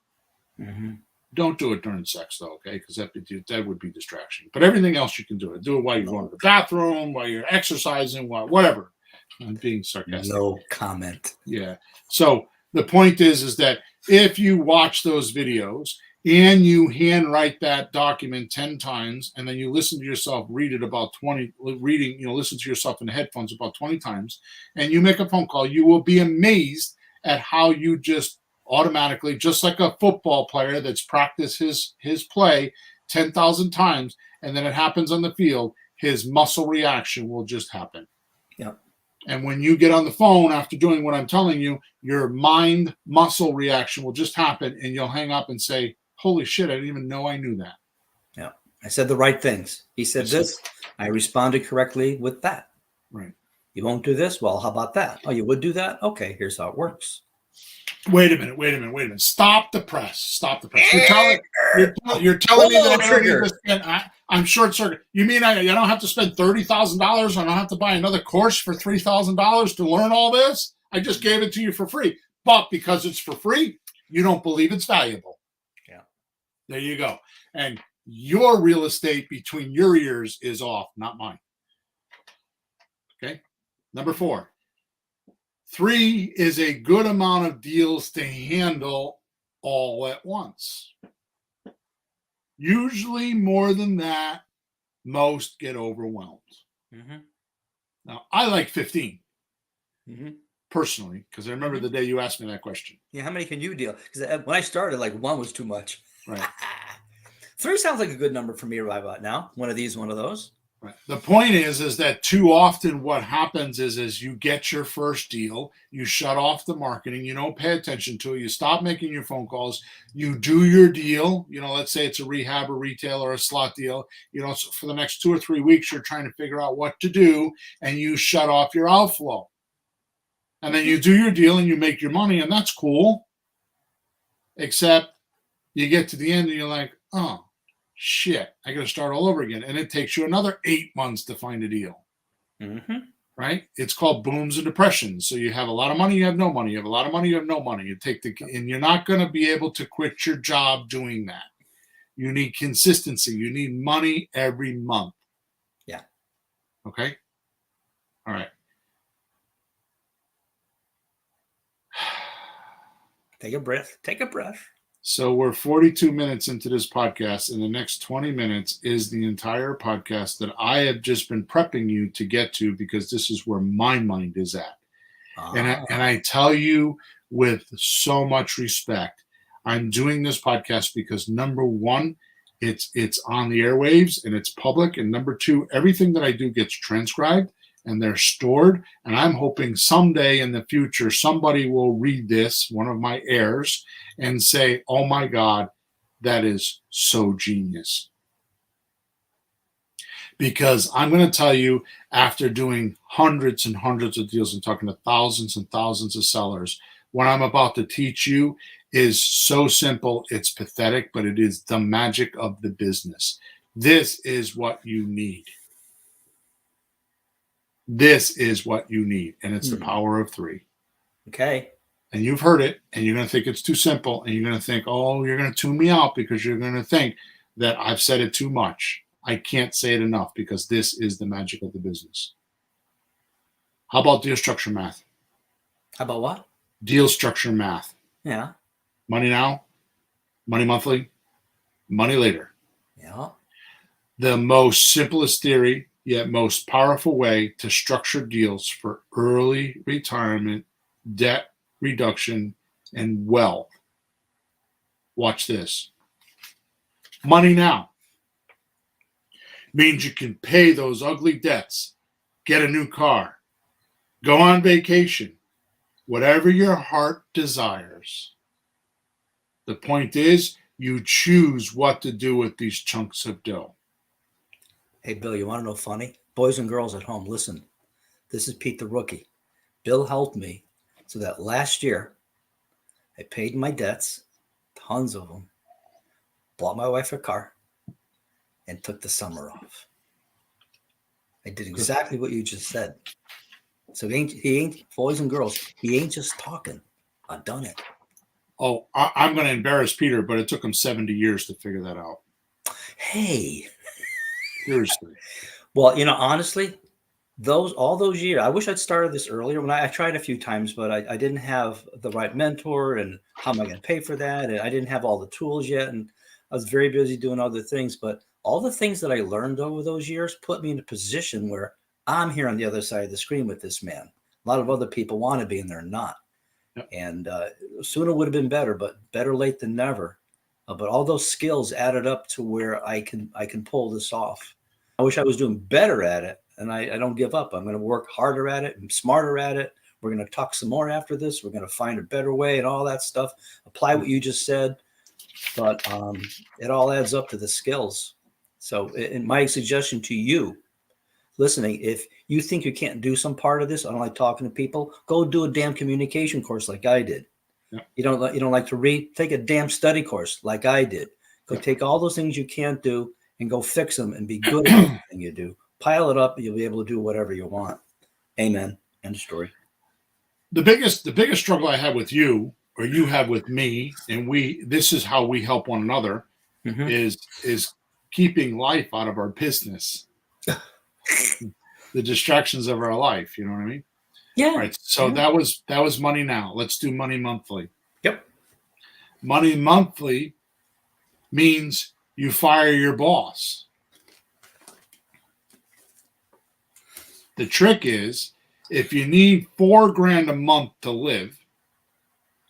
Don't do it during sex, though, okay? Because that would be distraction. But everything else you can do it. Do it while you're going to the bathroom, while you're exercising, whatever. I'm being sarcastic. No comment. Yeah. So the point is that if you watch those videos and you handwrite that document 10 times, and then you listen to yourself read it about 20, listen to yourself in the headphones about 20 times, and you make a phone call, you will be amazed at how you just automatically, just like a football player that's practiced his play 10,000 times, and then it happens on the field, his muscle reaction will just happen. Yeah. And when you get on the phone after doing what I'm telling you, your mind muscle reaction will just happen, and you'll hang up and say, holy shit, I didn't even know I knew that. Yeah. I said the right things. He said this. I responded correctly with that. Right. You won't do this? Well, how about that? Oh, you would do that? Okay, here's how it works. Wait a minute. Stop the press. You're telling me that I don't need to spend, I'm short circuit. You mean I don't have to spend $30,000? I don't have to buy another course for $3,000 to learn all this? I just gave it to you for free. But because it's for free, you don't believe it's valuable. Yeah. There you go. And your real estate between your ears is off, not mine. Okay. Number 4. 3 is a good amount of deals to handle all at once. Usually more than that, most get overwhelmed. Mm-hmm. Now, I like 15 Mm-hmm. personally, because I remember the day you asked me that question. Yeah, how many can you deal? Because when I started, like 1 was too much. Right. 3 sounds like a good number for me right about now. One of these, one of those. Right. The point is that too often what happens is you get your first deal, you shut off the marketing, you don't pay attention to it, you stop making your phone calls, you do your deal, let's say it's a rehab or retail or a slot deal, so for the next 2 or 3 weeks, you're trying to figure out what to do, and you shut off your outflow. And then you do your deal and you make your money, and that's cool. Except you get to the end and you're like, oh, shit, I got to start all over again. And it takes you another 8 months to find a deal. Mm-hmm. Right? It's called booms and depressions. So you have a lot of money, you have no money. You have a lot of money, you have no money. And you're not going to be able to quit your job doing that. You need consistency. You need money every month. Yeah. Okay? All right. Take a breath. So we're 42 minutes into this podcast, and the next 20 minutes is the entire podcast that I have just been prepping you to get to, because this is where my mind is at. And I tell you with so much respect, I'm doing this podcast because, number 1, it's on the airwaves and it's public, and number 2, everything that I do gets transcribed and they're stored. And I'm hoping someday in the future, somebody will read this, one of my heirs, and say, oh my God, that is so genius. Because I'm going to tell you, after doing hundreds and hundreds of deals and talking to thousands and thousands of sellers, what I'm about to teach you is so simple, it's pathetic, but it is the magic of the business. This is what you need. This is what you need, and it's the power of 3. Okay. And you've heard it, and you're going to think it's too simple, and you're going to think, oh, you're going to tune me out because you're going to think that I've said it too much. I can't say it enough, because this is the magic of the business. How about deal structure math? How about what? Deal structure math. Yeah. Money now, money monthly, money later. Yeah. The most simplest theory, yet most powerful way to structure deals for early retirement, debt reduction, and wealth. Watch this. Money now means you can pay those ugly debts, get a new car, go on vacation, whatever your heart desires. The point is, you choose what to do with these chunks of dough. Hey, Bill, you want to know funny? Boys and girls at home, listen. This is Pete the Rookie. Bill helped me so that last year I paid my debts, tons of them, bought my wife a car, and took the summer off. I did exactly what you just said. So he ain't boys and girls, he ain't just talking. I've done it. Oh, I'm going to embarrass Peter, but it took him 70 years to figure that out. Hey. Seriously. Well, honestly, all those years, I wish I'd started this earlier. When I tried a few times, but I didn't have the right mentor, and how am I going to pay for that? And I didn't have all the tools yet, and I was very busy doing other things. But all the things that I learned over those years put me in a position where I'm here on the other side of the screen with this man. A lot of other people want to be, and they're not. Yep. And sooner would have been better, but better late than never. But all those skills added up to where I can pull this off. I wish I was doing better at it, and I don't give up. I'm going to work harder at it and smarter at it. We're going to talk some more after this. We're going to find a better way and all that stuff. Apply what you just said, but it all adds up to the skills. So, in my suggestion to you listening, if you think you can't do some part of this, I don't like talking to people, go do a damn communication course like I did. Yep. You don't like to read, take a damn study course like I did. Go Yep. take all those things you can't do and go fix them and be good at everything you do. Pile it up and you'll be able to do whatever you want. Amen. End of story. The biggest struggle I have with you, or you have with me, and this is how we help one another, is keeping life out of our business. The distractions of our life, you know what I mean? Yeah. All right. So that was money now. Let's do money monthly. Yep. Money monthly means you fire your boss. The trick is, if you need $4,000 a month to live,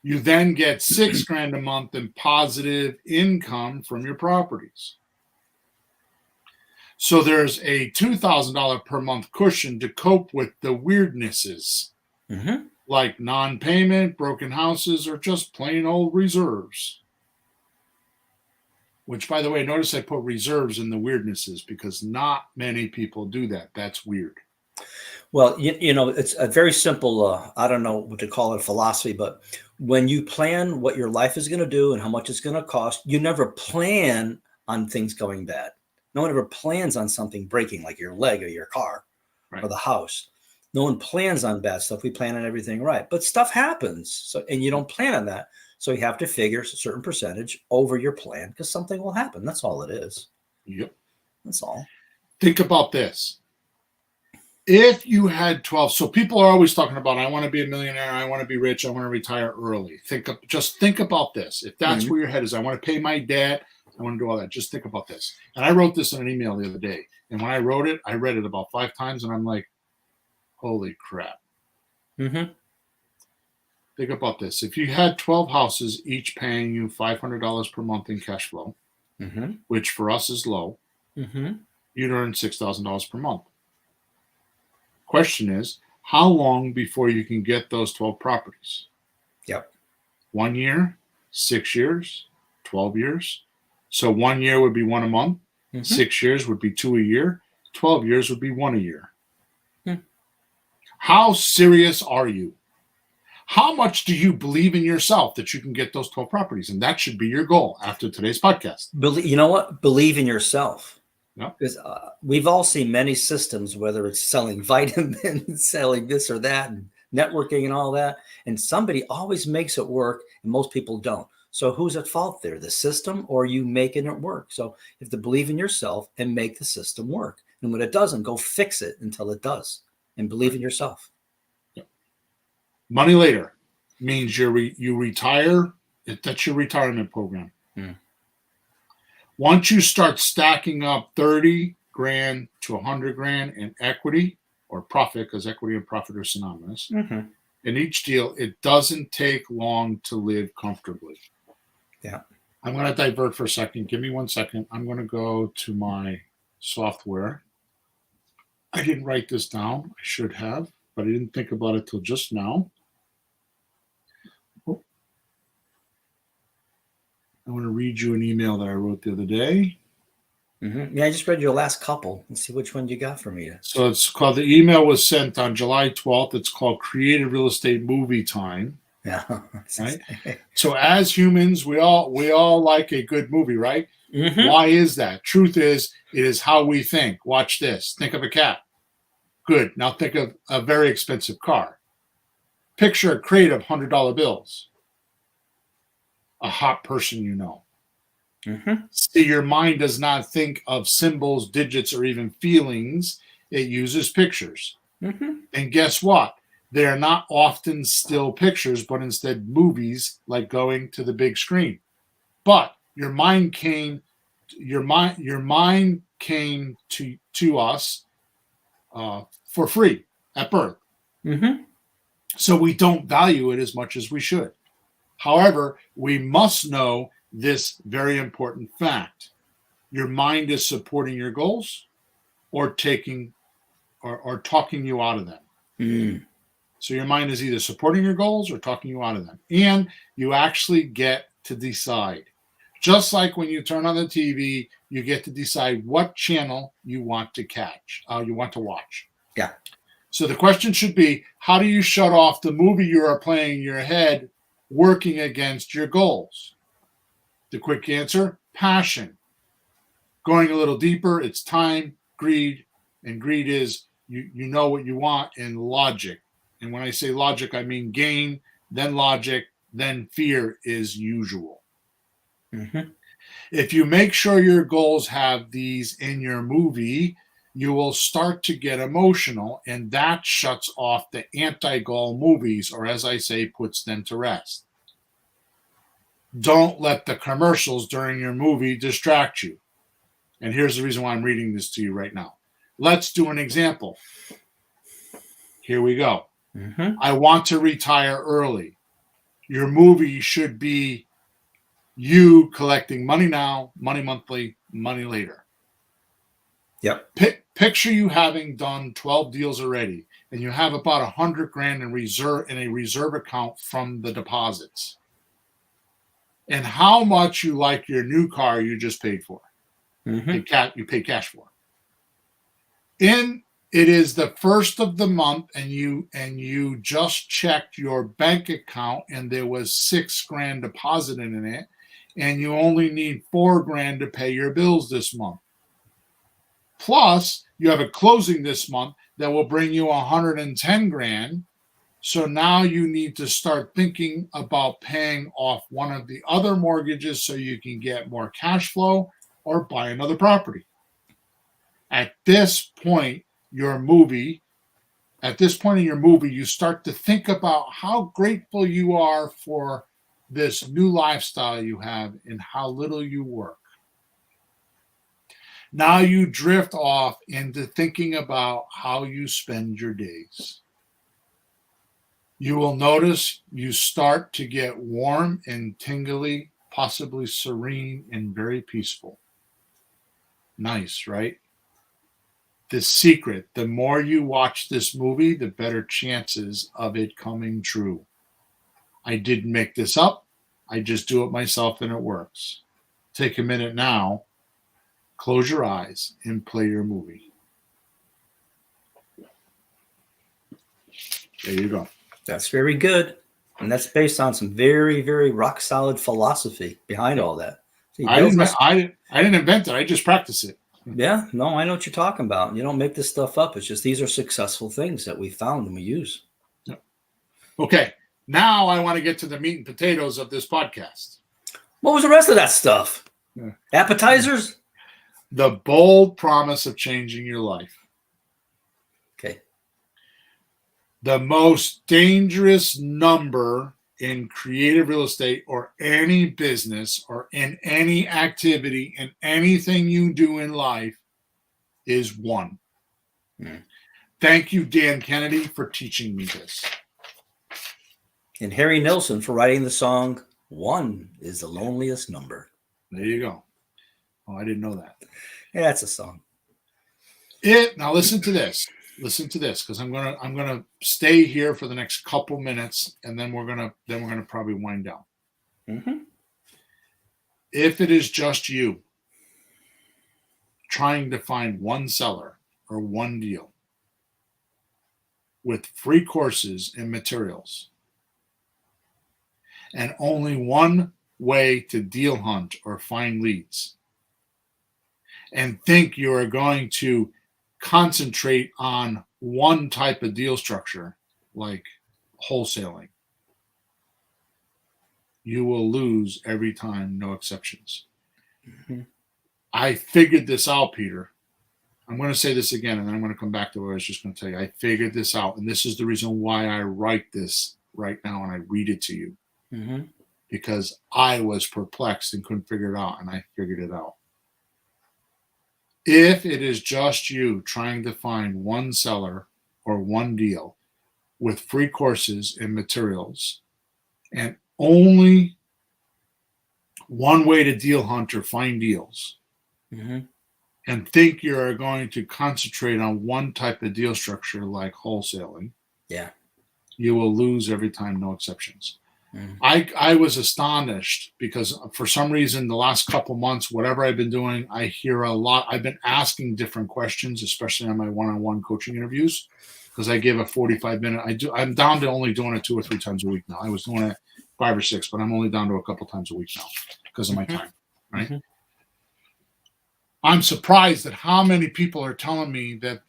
you then get $6,000 a month in positive income from your properties. So there's a $2,000 per month cushion to cope with the weirdnesses, like non-payment, broken houses, or just plain old reserves. Which, by the way, notice I put reserves in the weirdnesses because not many people do that. That's weird. Well, it's a very simple, I don't know what to call it, philosophy, but when you plan what your life is going to do and how much it's going to cost, you never plan on things going bad. No one ever plans on something breaking, like your leg or your car or the house. No one plans on bad stuff. We plan on everything right. But stuff happens. So, and you don't plan on that. So you have to figure a certain percentage over your plan because something will happen. That's all it is. Yep. That's all. Think about this. If you had 12, so people are always talking about, I want to be a millionaire, I want to be rich, I want to retire early. Just think about this. If that's where your head is, I want to pay my debt, I want to do all that. Just think about this. And I wrote this in an email the other day. And when I wrote it, I read it about 5 times, and I'm like, holy crap. Think about this. If you had 12 houses, each paying you $500 per month in cash flow, which for us is low, you'd earn $6,000 per month. Question is, how long before you can get those 12 properties? Yep. 1 year, 6 years, 12 years. So 1 year would be 1 a month. 6 years would be 2 a year. 12 years would be 1 a year. How serious are you? How much do you believe in yourself that you can get those 12 properties? And that should be your goal after today's podcast. You know what? Believe in yourself. Yep. Because we've all seen many systems, whether it's selling vitamins, selling this or that, and networking and all that. And somebody always makes it work, and most people don't. So who's at fault there? The system or you making it work? So you have to believe in yourself and make the system work. And when it doesn't, go fix it until it does. And believe in yourself. Yep. Money later means you retire. That's your retirement program. Once you start stacking up 30 grand to 100 grand in equity or profit, because equity and profit are synonymous, in each deal, it doesn't take long to live comfortably. Yeah. I'm going to divert for a second. Give me 1 second. I'm going to go to my software. I didn't write this down. I should have, but I didn't think about it till just now. I want to read you an email that I wrote the other day. Yeah, I just read your last couple. Let's see which one you got for me. So it's called, the email was sent on July 12th. It's called Creative Real Estate Movie Time. Yeah. Right? So as humans, we all like a good movie, right? Why is that? Truth is, it is how we think. Watch this. Think of a cat. Good. Now think of a very expensive car. Picture a crate of $100 bills. A hot person you know. See, your mind does not think of symbols, digits, or even feelings. It uses pictures. And guess what? They are not often still pictures, but instead movies, like going to the big screen. But your mind came to us for free at birth. So we don't value it as much as we should. However, we must know this very important fact. Your mind is supporting your goals or taking or talking you out of them. Mm. So your mind is either supporting your goals or talking you out of them. And you actually get to decide. Just like when you turn on the TV, you get to decide what channel you want to watch. Yeah. So the question should be, how do you shut off the movie you are playing in your head working against your goals? The quick answer, passion. Going a little deeper, it's time, greed, and greed is you know what you want, and logic. And when I say logic, I mean gain, then logic, then fear is usual. Mm-hmm. If you make sure your goals have these in your movie, you will start to get emotional, and that shuts off the anti-goal movies, or as I say, puts them to rest. Don't let the commercials during your movie distract you. And here's the reason why I'm reading this to you right now. Let's do an example. Here we go. Mm-hmm. I want to retire early. Your movie should be you collecting money now, money monthly, money later. Yep. Picture you having done 12 deals already, and you have about $100,000 in a reserve account from the deposits. And how much you like your new car you just paid for. Mm-hmm. You pay cash for. And it is the first of the month, and you just checked your bank account, and there was $6,000 deposited in it, and you only need $4,000 to pay your bills this month. Plus, you have a closing this month that will bring you $110,000. So now you need to start thinking about paying off one of the other mortgages so you can get more cash flow or buy another property. At this point in your movie, you start to think about how grateful you are for this new lifestyle you have and how little you work. Now you drift off into thinking about how you spend your days. You will notice you start to get warm and tingly, possibly serene and very peaceful. Nice, right? The secret, the more you watch this movie, the better chances of it coming true. I didn't make this up. I just do it myself and it works. Take a minute now, close your eyes, and play your movie. There you go. That's very good. And that's based on some very, very rock solid philosophy behind all that. See, I didn't invent it. I just practice it. Yeah, no, I know what you're talking about. You don't make this stuff up. It's just these are successful things that we found and we use. Okay, now I want to get to the meat and potatoes of this podcast. What was the rest of that stuff? Yeah. Appetizers? The bold promise of changing your life. Okay. The most dangerous number in creative real estate or any business or in any activity in anything you do in life is 1. Thank you, Dan Kennedy, for teaching me this. And Harry Nilsson for writing the song, 1 is the loneliest number. There you go. Oh, I didn't know that. Yeah, that's a song. Now listen to this. Listen to this, because I'm gonna stay here for the next couple minutes, and then we're gonna probably wind down. Mm-hmm. If it is just you trying to find one seller or one deal with free courses and materials, and only one way to deal hunt or find leads, and think you are going to concentrate on one type of deal structure, like wholesaling, you will lose every time, no exceptions. Mm-hmm. I figured this out, Peter. I'm going to say this again, and then I'm going to come back to what I was just going to tell you. I figured this out, and this is the reason why I write this right now and I read it to you. Mm-hmm. Because I was perplexed and couldn't figure it out, and I figured it out. If it is just you trying to find one seller or one deal with free courses and materials, and only one way to deal hunt or find deals, and think you're going to concentrate on one type of deal structure like wholesaling, you will lose every time, no exceptions. I was astonished because for some reason the last couple months, whatever I've been doing, I hear a lot. I've been asking different questions, especially on my one-on-one coaching interviews, because I give a 45-minute. I'm down to only doing it 2 or 3 times a week now. I was doing it 5 or 6, but I'm only down to a couple times a week now because of my time. Right. I'm surprised at how many people are telling me that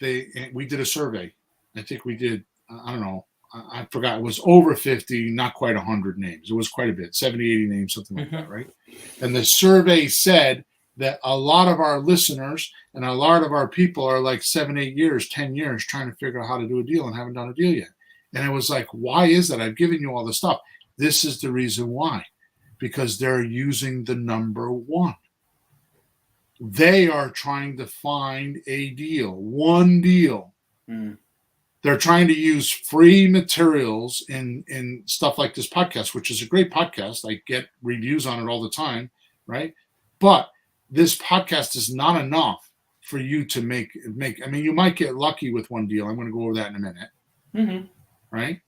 we did a survey. I think we did. I don't know. I forgot. It was over 50, not quite 100 names. It was quite a bit, 70, 80 names, something like that, right? And the survey said that a lot of our listeners and a lot of our people are like 7, 8 years, 10 years trying to figure out how to do a deal and haven't done a deal yet. And I was like, why is that? I've given you all the stuff. This is the reason why. Because they're using the number 1. They are trying to find a deal, one deal. They're trying to use free materials in stuff like this podcast, which is a great podcast. I get reviews on it all the time, right? But this podcast is not enough for you to make. I mean, you might get lucky with one deal. I'm going to go over that in a minute, right?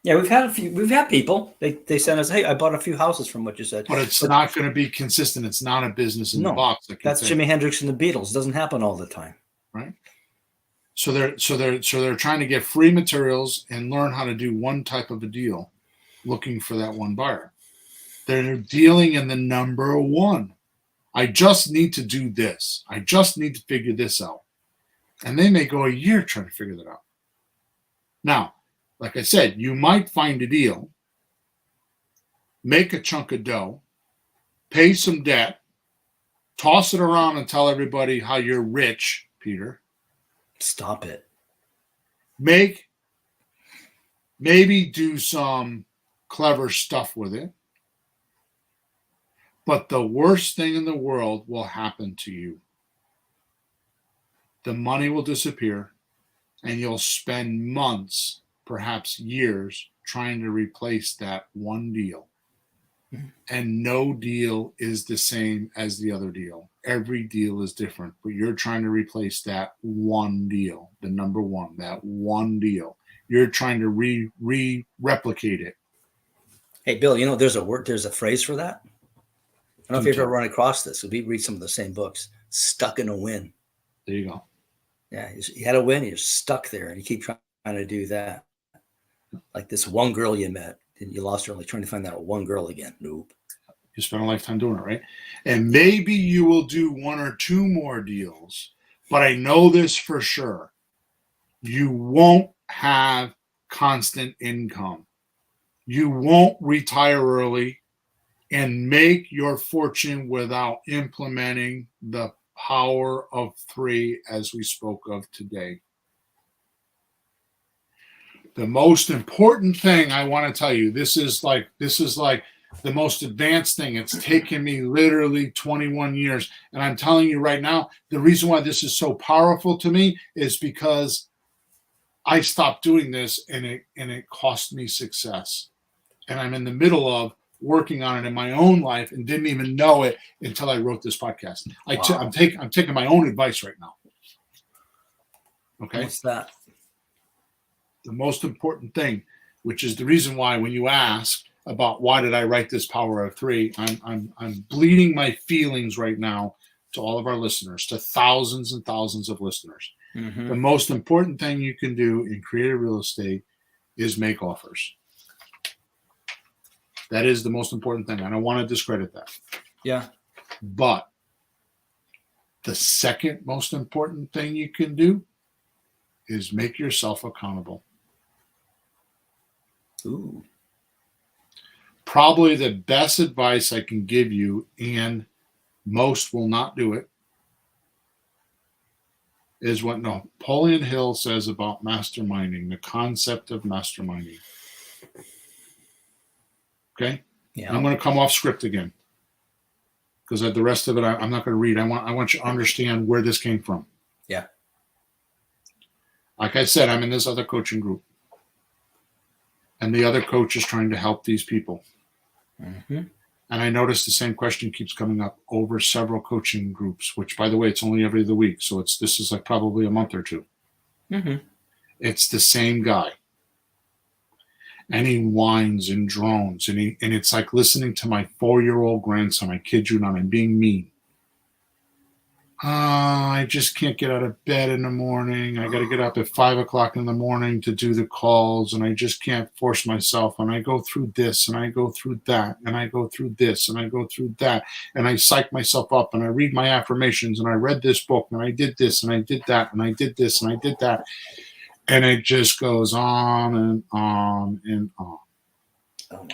Yeah, we've had people. They send us, hey, I bought a few houses from what you said. But it's not going to be consistent. It's not a business in the box. That's Jimi Hendrix and the Beatles. It doesn't happen all the time, right? So they're trying to get free materials and learn how to do one type of a deal, looking for that one buyer. They're dealing in the number 1. I just need to do this. I just need to figure this out. And they may go a year trying to figure that out. Now, like I said, you might find a deal, make a chunk of dough, pay some debt, toss it around and tell everybody how you're rich, Peter. Stop it. Maybe do some clever stuff with it. But the worst thing in the world will happen to you. The money will disappear, and you'll spend months, perhaps years, trying to replace that one deal. And no deal is the same as the other deal. Every deal is different, but you're trying to replace that one deal, the number 1, that one deal. You're trying to replicate it. Hey, Bill, you know, there's a phrase for that. I don't know if you've ever run across this. We read some of the same books. Stuck in a win. There you go. Yeah, you had a win, you're stuck there, and you keep trying to do that. Like this one girl you met, and you lost her, only trying to find that one girl again. Nope. You spent a lifetime doing it, right? And maybe you will do 1 or 2 more deals, but I know this for sure. You won't have constant income. You won't retire early and make your fortune without implementing the power of 3 as we spoke of today. The most important thing I want to tell you, this is like the most advanced thing. It's taken me literally 21 years. And I'm telling you right now, the reason why this is so powerful to me is because I stopped doing this and it cost me success. And I'm in the middle of working on it in my own life and didn't even know it until I wrote this podcast. I'm taking my own advice right now. Okay. What's that? The most important thing, which is the reason why when you ask about why did I write this Power of 3, I'm bleeding my feelings right now to all of our listeners, to thousands and thousands of listeners. The most important thing you can do in creative real estate is make offers. That is the most important thing. I don't want to discredit that. Yeah. But the second most important thing you can do is make yourself accountable. Ooh. Probably the best advice I can give you, and most will not do it, is what Napoleon Hill says about masterminding, the concept of masterminding. Okay? Yeah. I'm going to come off script again because the rest of it I'm not going to read. I want you to understand where this came from. Yeah. Like I said, I'm in this other coaching group. and the other coach is trying to help these people. Mm-hmm. And I noticed the same question keeps coming up over several coaching groups, which, by the way, it's only every other week. So this is like probably a month or two. Mm-hmm. It's the same guy. And he whines and drones. And it's like listening to my 4-year-old grandson. I kid you not, I'm being mean. I just can't get out of bed in the morning. I got to get up at 5 o'clock in the morning to do the calls, and I just can't force myself. And I go through this, and I go through that, and I go through this, and I go through that, and I psych myself up, and I read my affirmations, and I read this book, and I did this, and I did that, and I did this, and I did that. And it just goes on and on and on.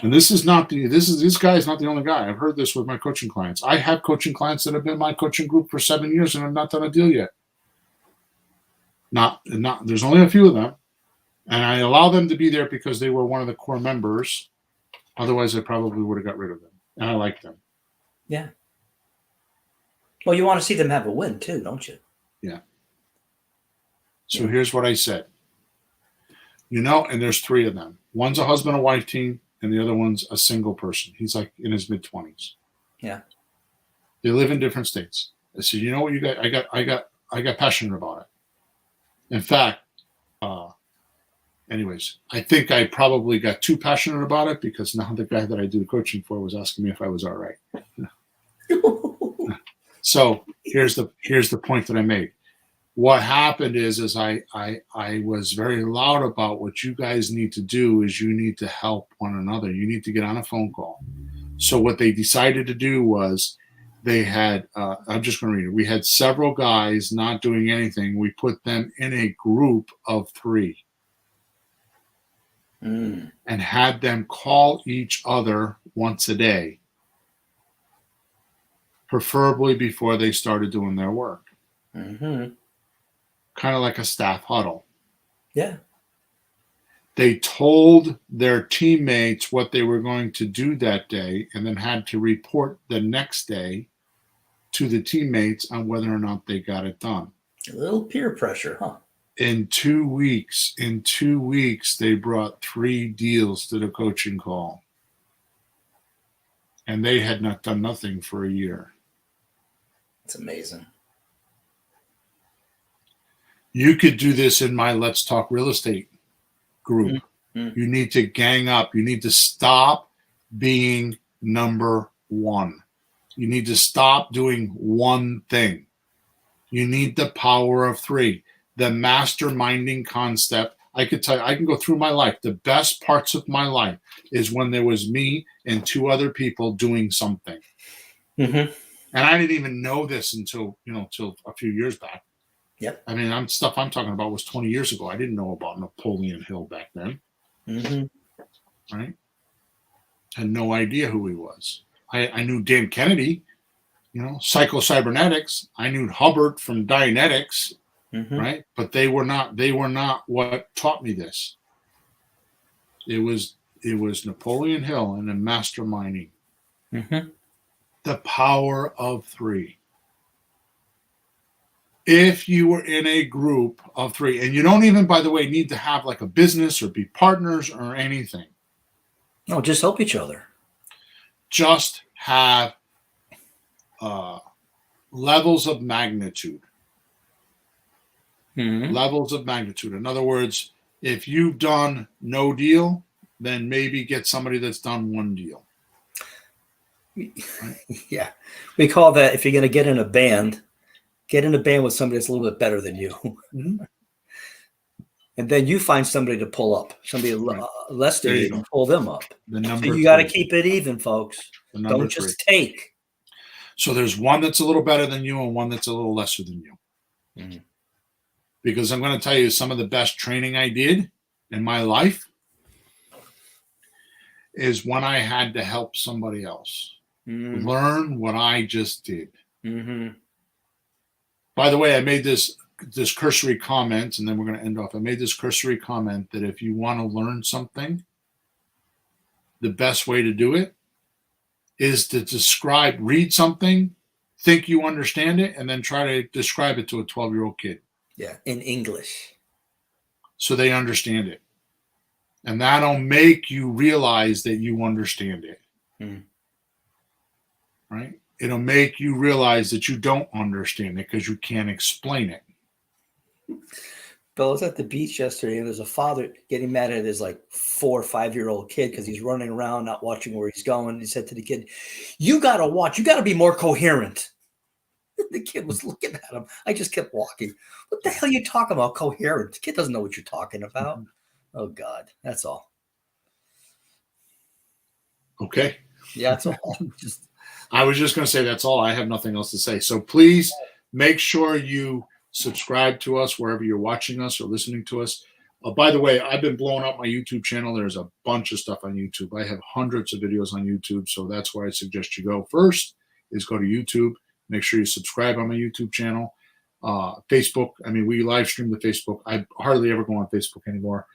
And this guy is not the only guy. I've heard this with my coaching clients. I have coaching clients that have been in my coaching group for 7 years and have not done a deal yet. Not there's only a few of them. And I allow them to be there because they were one of the core members. Otherwise, I probably would have got rid of them. And I like them. Yeah. Well, you want to see them have a win too, don't you? Yeah. So here's what I said. And there's 3 of them. One's a husband and wife team, and the other one's a single person. He's like in his mid-20s. Yeah. They live in different states. I said, you know what, you got? I got passionate about it. In fact, anyways, I think I probably got too passionate about it because now the guy that I do the coaching for was asking me if I was all right. So here's the point that I made. What happened is I was very loud about what you guys need to do is you need to help one another. You need to get on a phone call. So what they decided to do was they had, I'm just going to read it. We had several guys not doing anything. We put them in a group of 3 and had them call each other once a day, preferably before they started doing their work. Mm-hmm. Kind of like a staff huddle. Yeah. They told their teammates what they were going to do that day and then had to report the next day to the teammates on whether or not they got it done. A little peer pressure, huh? In 2 weeks, they brought 3 deals to the coaching call. And they had not done nothing for a year. It's amazing. You could do this in my Let's Talk Real Estate group. Mm-hmm. You need to gang up. You need to stop being number 1. You need to stop doing one thing. You need the power of 3. The masterminding concept. I could tell you, I can go through my life. The best parts of my life is when there was me and 2 other people doing something. Mm-hmm. And I didn't even know this until a few years back. Yep. I mean, I'm talking about was 20 years ago. I didn't know about Napoleon Hill back then. Mm-hmm. Right? Had no idea who he was. I knew Dan Kennedy, psycho-cybernetics. I knew Hubbard from Dianetics, right? But they were not what taught me this. It was Napoleon Hill and the masterminding. Mm-hmm. The power of 3. If you were in a group of 3, and you don't even, by the way, need to have like a business or be partners or anything. No, just help each other. Just have levels of magnitude. Mm-hmm. Levels of magnitude. In other words, if you've done no deal, then maybe get somebody that's done 1 deal. Right? Yeah. We call that, if you're going to get in a band with somebody that's a little bit better than you. Mm-hmm. And then you find somebody to pull up, somebody less than you, and pull them up. So you got to keep it even, folks. Don't just take. So there's one that's a little better than you and one that's a little lesser than you. Mm-hmm. Because I'm going to tell you some of the best training I did in my life is when I had to help somebody else learn what I just did. Mm-hmm. By the way, I made this cursory comment, and then we're going to end off. I made this cursory comment that if you want to learn something, the best way to do it is to read something, think you understand it, and then try to describe it to a 12-year-old kid. Yeah, in English. So they understand it. And that'll make you realize that you understand it. Hmm. Right? It'll make you realize that you don't understand it because you can't explain it. Bill, I was at the beach yesterday, and there's a father getting mad at his like 4 or 5-year-old kid because he's running around, not watching where he's going. He said to the kid, "You got to watch. You got to be more coherent." The kid was looking at him. I just kept walking. What the hell are you talking about? Coherent? The kid doesn't know what you're talking about. Oh God, that's all. Okay. Yeah, that's all. Just I was just going to say that's all. I have nothing else to say. So please make sure you subscribe to us wherever you're watching us or listening to us. By the way, I've been blowing up my YouTube channel. There's a bunch of stuff on YouTube. I have hundreds of videos on YouTube, so that's where I suggest you go first is go to YouTube. Make sure you subscribe on my YouTube channel. Facebook, I mean, we live stream to Facebook. I hardly ever go on Facebook anymore.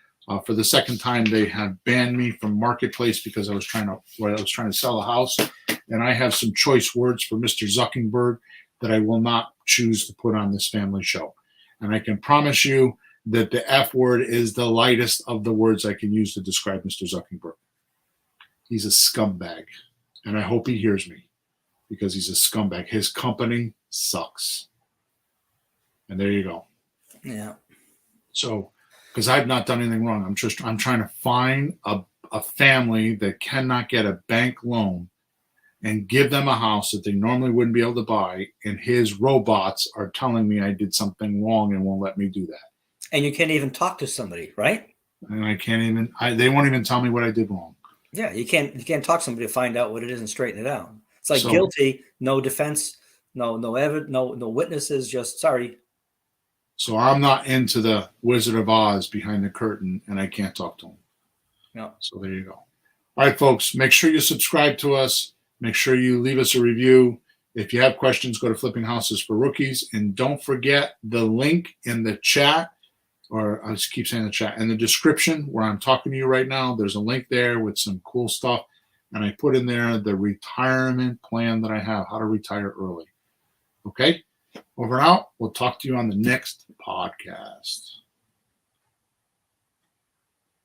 For the second time, they have banned me from Marketplace because I was trying to sell a house, and I have some choice words for Mr. Zuckerberg that I will not choose to put on this family show. And I can promise you that the F word is the lightest of the words I can use to describe Mr. Zuckerberg. He's a scumbag, and I hope he hears me because he's a scumbag. His company sucks. And there you go. yeah. So, because I've not done anything wrong. I'm trying to find a family that cannot get a bank loan and give them a house that they normally wouldn't be able to buy. And his robots are telling me I did something wrong and won't let me do that. And you can't even talk to somebody, right? And I can't even, they won't even tell me what I did wrong. Yeah, you can't talk to somebody to find out what it is and straighten it out. It's like So- guilty, no defense, no evidence, no witnesses, just sorry. So I'm not into the Wizard of Oz behind the curtain and I can't talk to him. No. So there you go. All right, folks, make sure you subscribe to us. Make sure you leave us a review. If you have questions, go to Flipping Houses for Rookies. And don't forget the link in the chat, or I just keep saying the chat, in the description where I'm talking to you right now. There's a link there with some cool stuff. And I put in there the retirement plan that I have, how to retire early. Okay? Over and out. We'll talk to you on the next podcast.